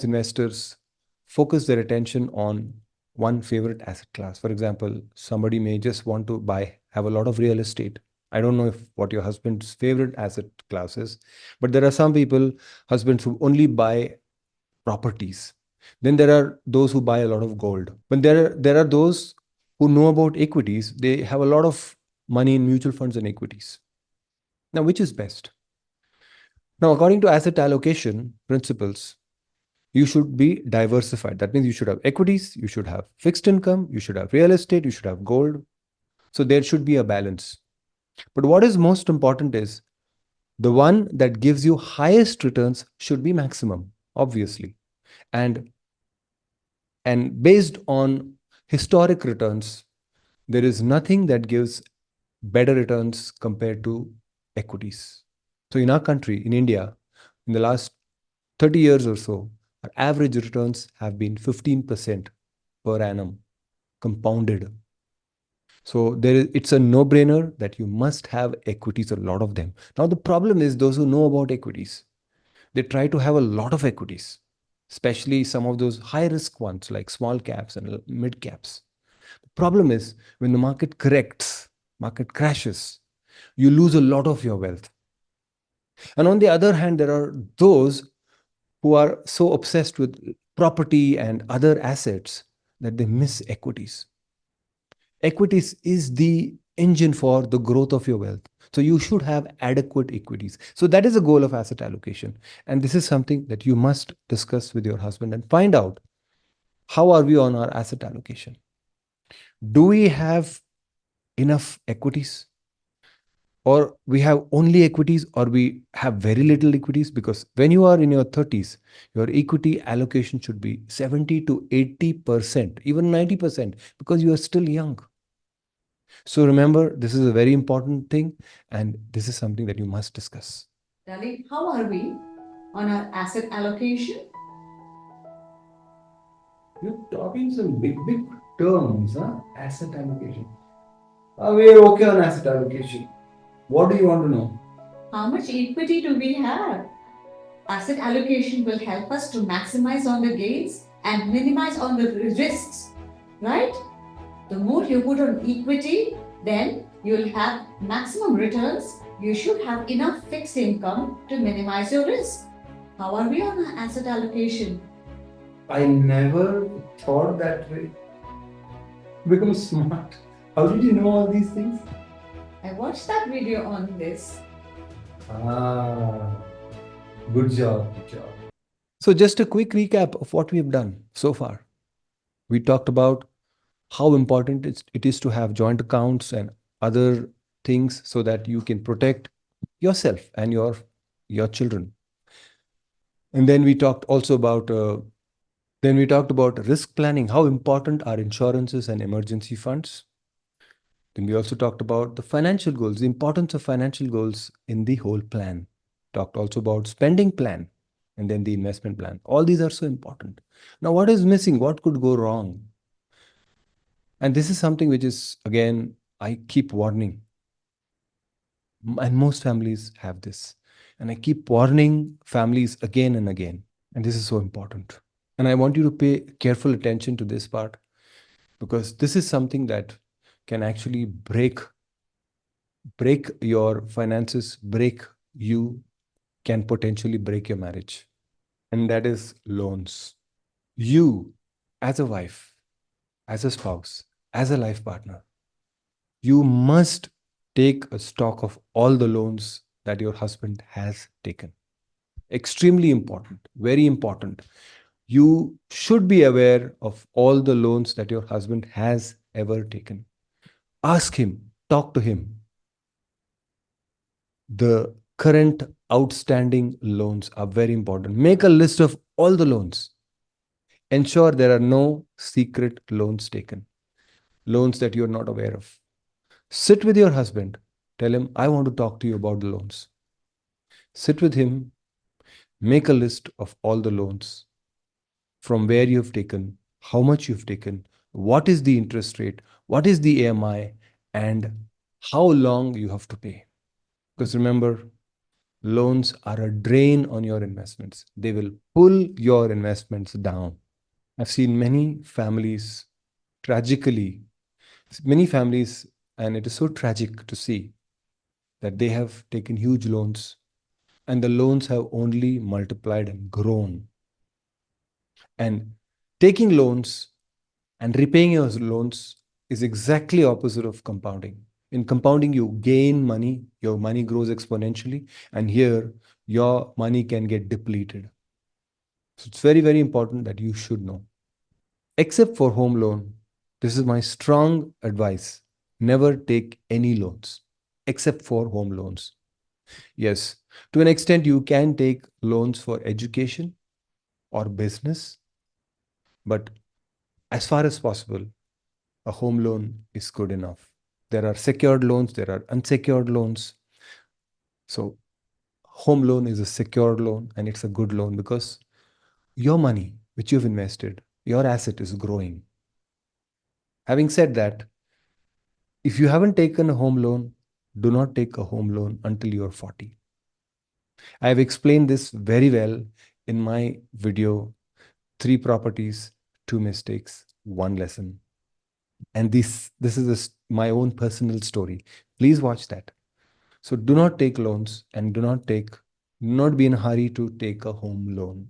investors focus their attention on one favorite asset class. For example, somebody may just want to have a lot of real estate. I don't know what your husband's favorite asset class is, but there are some people, husbands, who only buy properties. Then there are those who buy a lot of gold. But there are those who know about equities. They have a lot of money in mutual funds and equities. Now, which is best? Now, according to asset allocation principles, you should be diversified. That means you should have equities, you should have fixed income, you should have real estate, you should have gold. So there should be a balance. But what is most important is the one that gives you highest returns should be maximum, obviously. And based on historic returns, there is nothing that gives better returns compared to equities. So in our country, in India, in the last 30 years or so, our average returns have been 15% per annum, compounded. So it's a no-brainer that you must have equities, a lot of them. Now, the problem is those who know about equities, they try to have a lot of equities, especially some of those high-risk ones like small caps and mid caps. The problem is when the market corrects, market crashes, you lose a lot of your wealth. And on the other hand, there are those who are so obsessed with property and other assets that they miss equities. Equities is the engine for the growth of your wealth. So you should have adequate equities. So that is the goal of asset allocation. And this is something that you must discuss with your husband and find out, how are we on our asset allocation? Do we have enough equities? Or we have only equities, or we have very little equities? Because when you are in your 30s, your equity allocation should be 70 to 80%, even 90%, because you are still young. So remember, this is a very important thing, and this is something that you must discuss. Darling, how are we on our asset allocation? You're talking some big terms, huh? Asset allocation. We're okay on asset allocation. What do you want to know? How much equity do we have? Asset allocation will help us to maximize on the gains and minimize on the risks, right? The more you put on equity, then you'll have maximum returns. You should have enough fixed income to minimize your risk. How are we on our asset allocation? I never thought that way. Become smart. How did you know all these things? I watched that video on this. Ah, good job, good job. So, just a quick recap of what we've done so far. We talked about how important it is to have joint accounts and other things so that you can protect yourself and your children. And then we talked also about risk planning, how important are insurances and emergency funds. Then we also talked about the financial goals, the importance of financial goals in the whole plan. Talked also about spending plan and then the investment plan. All these are so important. Now, what is missing? What could go wrong? And this is something which is, again, I keep warning. And most families have this. And I keep warning families again and again. And this is so important. And I want you to pay careful attention to this part, because this is something that can actually break your finances, break you, can potentially break your marriage. And that is loans. You, as a wife, as a spouse, as a life partner, you must take a stock of all the loans that your husband has taken. Extremely important, very important. You should be aware of all the loans that your husband has ever taken. Ask him, talk to him. The current outstanding loans are very important. Make a list of all the loans. Ensure there are no secret loans taken, loans that you're not aware of. Sit with your husband. Tell him, I want to talk to you about the loans. Sit with him. Make a list of all the loans, from where you've taken, how much you've taken, what is the interest rate, what is the AMI, and how long you have to pay. Because remember, loans are a drain on your investments. They will pull your investments down. I've seen many families, tragically, many families, and it is so tragic to see that they have taken huge loans and the loans have only multiplied and grown. And taking loans and repaying your loans is exactly opposite of compounding. In compounding, you gain money, your money grows exponentially, and here your money can get depleted. So it's very, very important that you should know. Except for home loan, this is my strong advice. Never take any loans except for home loans. Yes, to an extent, you can take loans for education or business, but as far as possible, a home loan is good enough. There are secured loans, there are unsecured loans. So, home loan is a secured loan and it's a good loan because your money, which you've invested, your asset is growing. Having said that, if you haven't taken a home loan, do not take a home loan until you're 40. I have explained this very well in my video, 3 properties, 2 mistakes, 1 lesson. And this is my own personal story. Please watch that. So do not take loans and do not be in a hurry to take a home loan.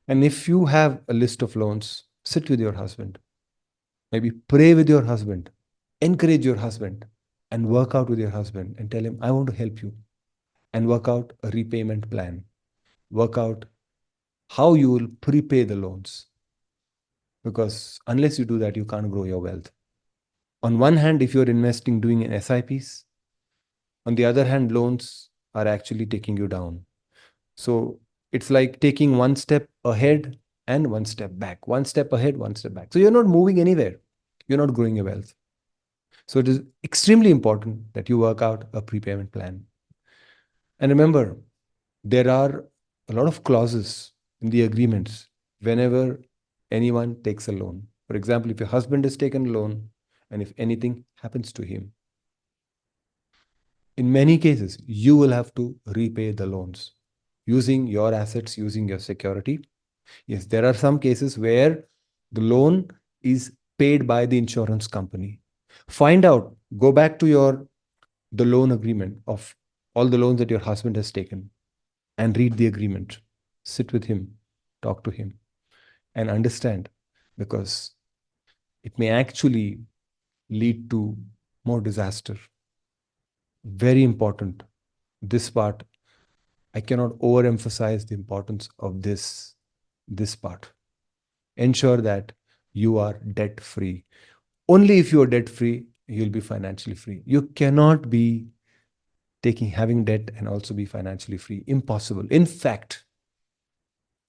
And if you have a list of loans, sit with your husband, maybe pray with your husband, encourage your husband, and work out with your husband and tell him, I want to help you, and work out a repayment plan. Work out how you will prepay the loans. Because unless you do that, you can't grow your wealth. On one hand, if you're investing doing an SIPs, on the other hand, loans are actually taking you down. So it's like taking one step ahead and one step back, one step ahead, one step back. So you're not moving anywhere. You're not growing your wealth. So it is extremely important that you work out a prepayment plan. And remember, there are a lot of clauses in the agreements whenever anyone takes a loan. For example, if your husband has taken a loan and if anything happens to him, in many cases, you will have to repay the loans using your assets, using your security. Yes, there are some cases where the loan is paid by the insurance company. Find out, go back to the loan agreement of all the loans that your husband has taken and read the agreement. Sit with him, talk to him, and understand, because it may actually lead to more disaster. Very important. This part, I cannot overemphasize the importance of this part. Ensure that you are debt free. Only if you are debt free, you'll be financially free. You cannot be having debt and also be financially free. Impossible. In fact,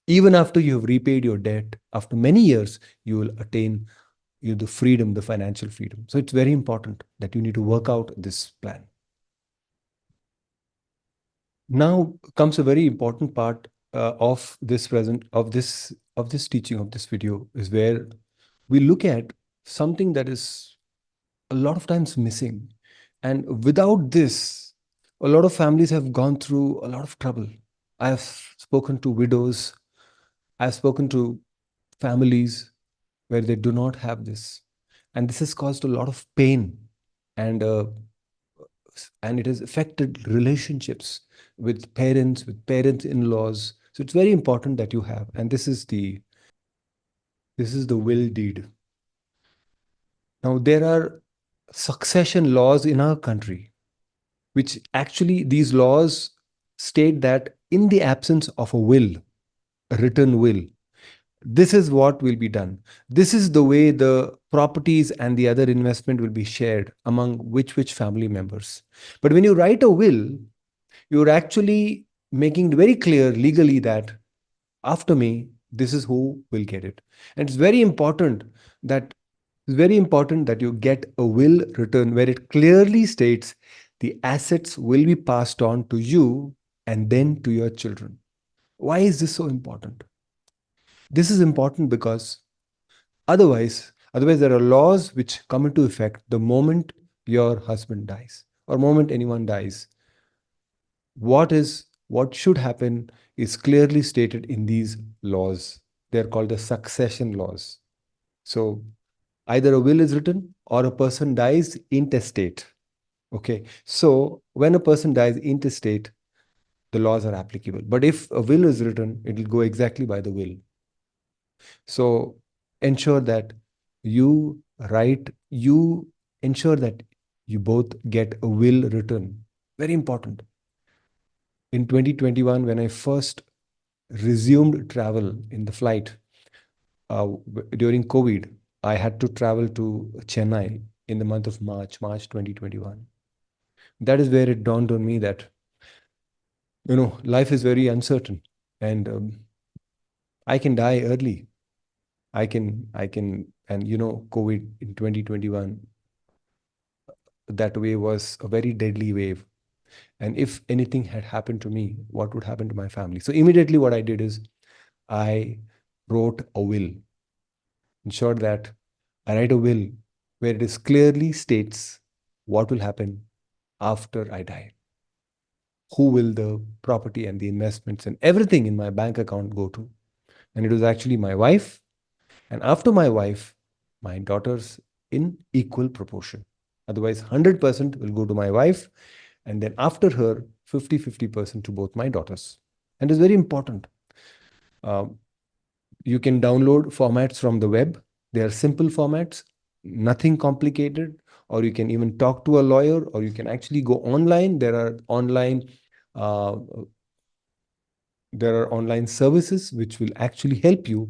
even after you have repaid your debt, after many years, you will attain the freedom, the financial freedom. So it's very important that you need to work out this plan. Now comes a very important part of this teaching, of this video, is where we look at something that is a lot of times missing. And without this, a lot of families have gone through a lot of trouble. I have spoken to widows, I've spoken to families where they do not have this. And this has caused a lot of pain, and it has affected relationships with parents in-laws. So it's very important that you have, and this is the will deed. Now there are succession laws in our country, which actually these laws state that in the absence of a will, a written will, this is what will be done. This is the way the properties and the other investment will be shared among which family members. But when you write a will, you're actually making it very clear legally that after me, this is who will get it. And that it's very important that you get a will written where it clearly states the assets will be passed on to you and then to your children. Why is this so important? This is important because otherwise there are laws which come into effect the moment your husband dies or moment anyone dies. What should happen is clearly stated in these laws. They're called the succession laws. So either a will is written or a person dies intestate. Okay. So when a person dies intestate, the laws are applicable. But if a will is written, it will go exactly by the will. So ensure that you you ensure that you both get a will written. Very important. In 2021, when I first resumed travel in the flight during COVID, I had to travel to Chennai in the month of March 2021. That is where it dawned on me that, life is very uncertain, and I can die early. And COVID in 2021, that wave was a very deadly wave. And if anything had happened to me, what would happen to my family? So immediately what I did is I wrote a will. Ensured that I write a will where it is clearly states what will happen after I die. Who will the property and the investments and everything in my bank account go to? And it was actually my wife, and after my wife, my daughters, in equal proportion. Otherwise, 100% will go to my wife, and then after her, 50-50% to both my daughters. And it's very important. Um, You can download formats from the web. They are simple formats, nothing complicated. Or you can even talk to a lawyer, or you can actually go online. Uh, there are online services which will actually help you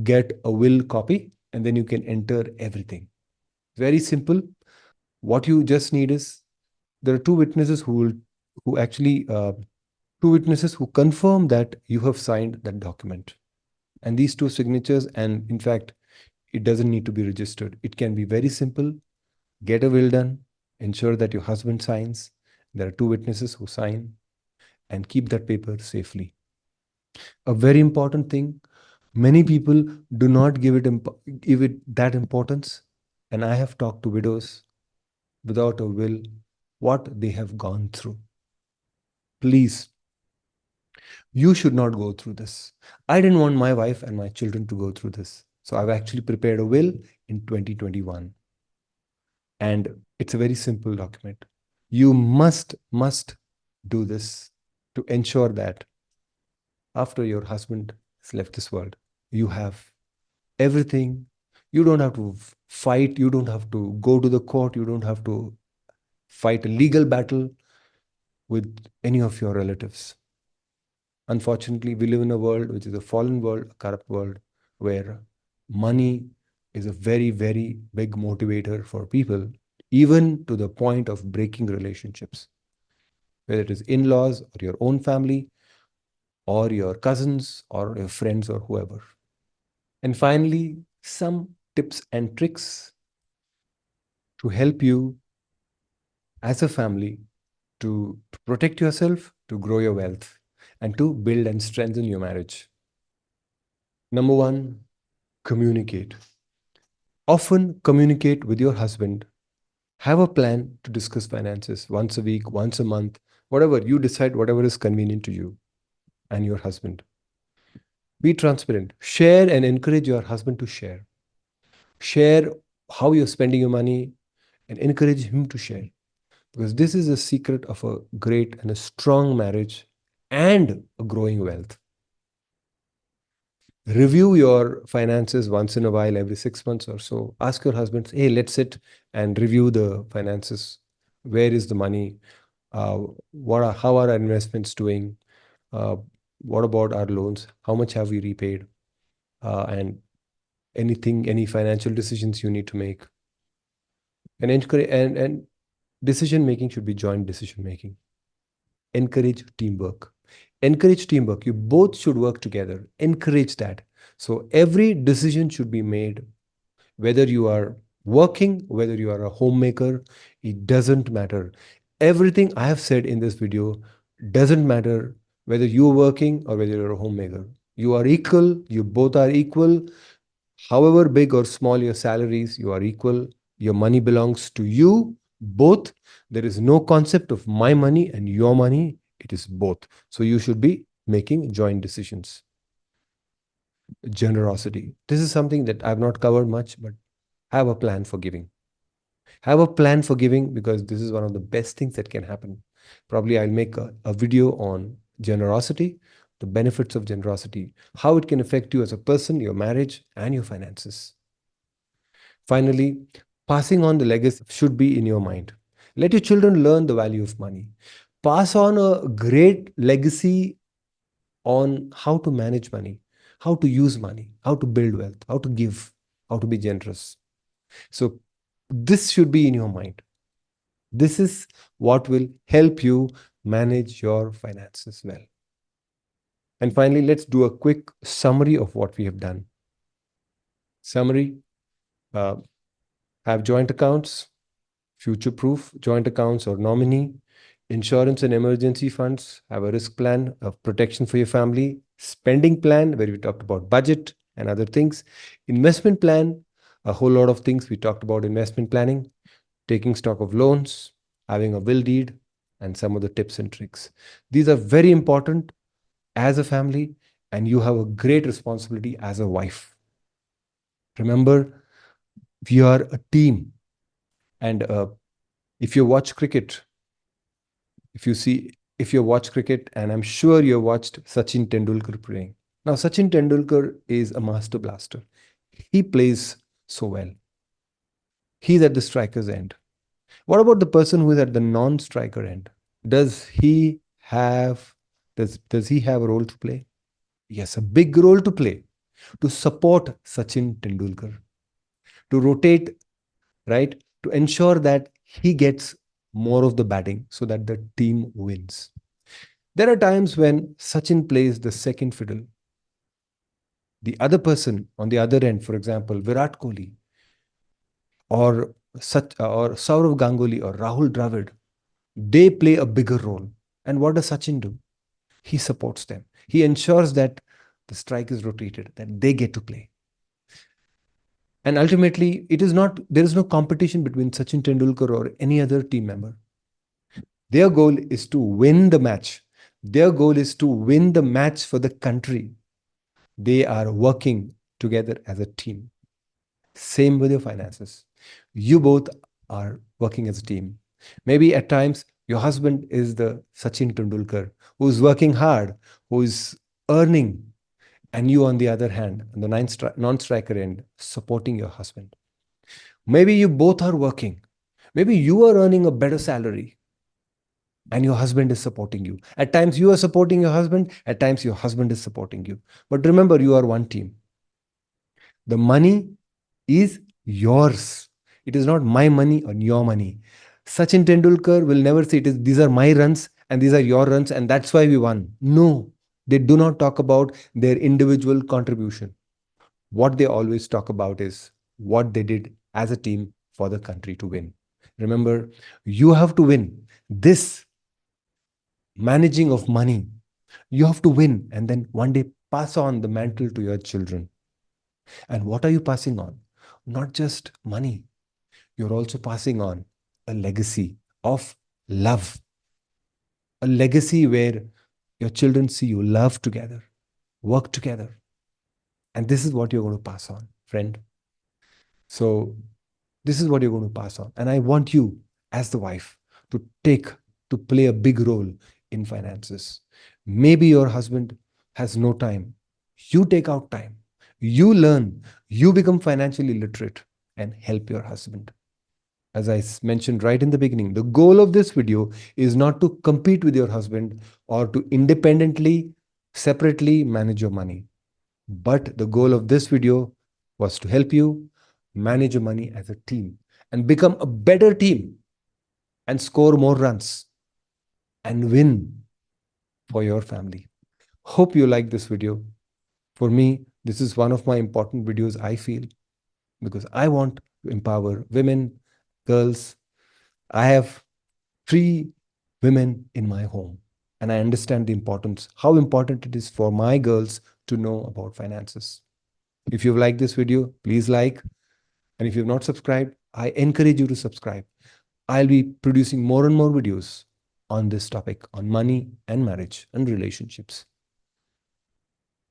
get a will copy, and then you can enter everything. Very simple. What you just need is, there are who actually two witnesses who confirm that you have signed that document. And these two signatures, and in fact, it doesn't need to be registered. It can be very simple. Get a will done, ensure that your husband signs. There are two witnesses who sign, and keep that paper safely. A very important thing, many people do not give it that importance. And I have talked to widows without a will, what they have gone through. Please, you should not go through this. I didn't want my wife and my children to go through this. So I've actually prepared a will in 2021. And it's a very simple document. You must do this to ensure that after your husband has left this world, you have everything. You don't have to fight. You don't have to go to the court. You don't have to fight a legal battle with any of your relatives. Unfortunately, we live in a world which is a fallen world, a corrupt world, where money is a very, very big motivator for people, even to the point of breaking relationships, whether it is in laws or your own family or your cousins or your friends or whoever. And finally, some tips and tricks to help you as a family to protect yourself, to grow your wealth, and to build and strengthen your marriage. Number one, communicate. Often communicate with your husband. Have a plan to discuss finances once a week, once a month, whatever you decide, whatever is convenient to you and your husband. Be transparent. Share and encourage your husband to share. Share how you're spending your money and encourage him to share. Because this is a secret of a great and a strong marriage and a growing wealth. Review your finances once in a while, every 6 months or so. Ask your husband, hey, let's sit and review the finances. Where is the money? How are our investments doing? Uh, what about our loans? How much have we repaid? And any financial decisions you need to make. And decision making should be joint decision making. Encourage teamwork. Encourage teamwork. You both should work together. Encourage that. So every decision should be made, whether you are working, whether you are a homemaker, it doesn't matter. Everything I have said in this video doesn't matter whether you're working or whether you're a homemaker. You are equal. You both are equal. However big or small your salaries, you are equal. Your money belongs to you both. There is no concept of my money and your money. It is both. So you should be making joint decisions. Generosity. This is something that I've not covered much, but have a plan for giving. Have a plan for giving, because this is one of the best things that can happen. Probably I'll make a video on generosity, the benefits of generosity, how it can affect you as a person, your marriage, and your finances. Finally, passing on the legacy should be in your mind. Let your children learn the value of money. Pass on a great legacy on how to manage money, how to use money, how to build wealth, how to give, how to be generous. So, this should be in your mind. This is what will help you manage your finances well. And finally, let's do a quick summary of what we have done. Summary, uh, have joint accounts, future proof joint accounts or nominee, insurance and emergency funds, have a risk plan of protection for your family, spending plan, where we talked about budget and other things, investment plan, a whole lot of things. We talked about investment planning, taking stock of loans, having a will deed, and some of the tips and tricks. These are very important as a family, and you have a great responsibility as a wife. Remember, we are a team. And if you watch cricket, if you watch cricket, and I'm sure you watched Sachin Tendulkar playing, Now, Sachin Tendulkar is a master blaster. He plays so well. He's at the striker's end. What about the person who is at the non-striker end? Does he have does he have a role to play? Yes, a big role to play to support Sachin Tendulkar, to rotate, right? To ensure that he gets more of the batting so that the team wins. There are times when Sachin plays the second fiddle. The other person on the other end, for example, Virat Kohli or Saurav Ganguly or Rahul Dravid, they play a bigger role. And what does Sachin do? He supports them. He ensures that the strike is rotated, that they get to play. And ultimately, there is no competition between Sachin Tendulkar or any other team member. Their goal is to win the match. Their goal is to win the match for the country. They are working together as a team. Same with your finances. You both are working as a team. Maybe at times your husband is the Sachin Tendulkar who's working hard, who is earning, and you, on the other hand, on the non striker end, supporting your husband. Maybe you both are working. Maybe you are earning a better salary and your husband is supporting you. At times you are supporting your husband, at times your husband is supporting you. But remember, you are one team. The money is yours. It is not my money or your money. Sachin Tendulkar will never say these are my runs and these are your runs and that's why we won. No, they do not talk about their individual contribution. What they always talk about is what they did as a team for the country to win. Remember, you have to win. This managing of money, you have to win and then one day pass on the mantle to your children. And what are you passing on? Not just money, you're also passing on a legacy of love, a legacy where your children see you love together, work together. And this is what you're going to pass on, friend. So, this is what you're going to pass on. And I want you, as the wife, to play a big role in finances. Maybe your husband has no time. You take out time. You learn. You become financially literate and help your husband. As I mentioned right in the beginning, the goal of this video is not to compete with your husband or to independently, separately manage your money. But the goal of this video was to help you manage your money as a team and become a better team and score more runs and win for your family. Hope you like this video. For me, this is one of my important videos, I feel, because I want to empower women, girls. I have 3 women in my home, and I understand the importance, how important it is for my girls to know about finances. If you've liked this video, please like. And if you've not subscribed, I encourage you to subscribe. I'll be producing more and more videos on this topic, on money and marriage and relationships.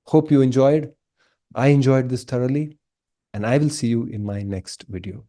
Hope you enjoyed. I enjoyed this thoroughly, and I will see you in my next video.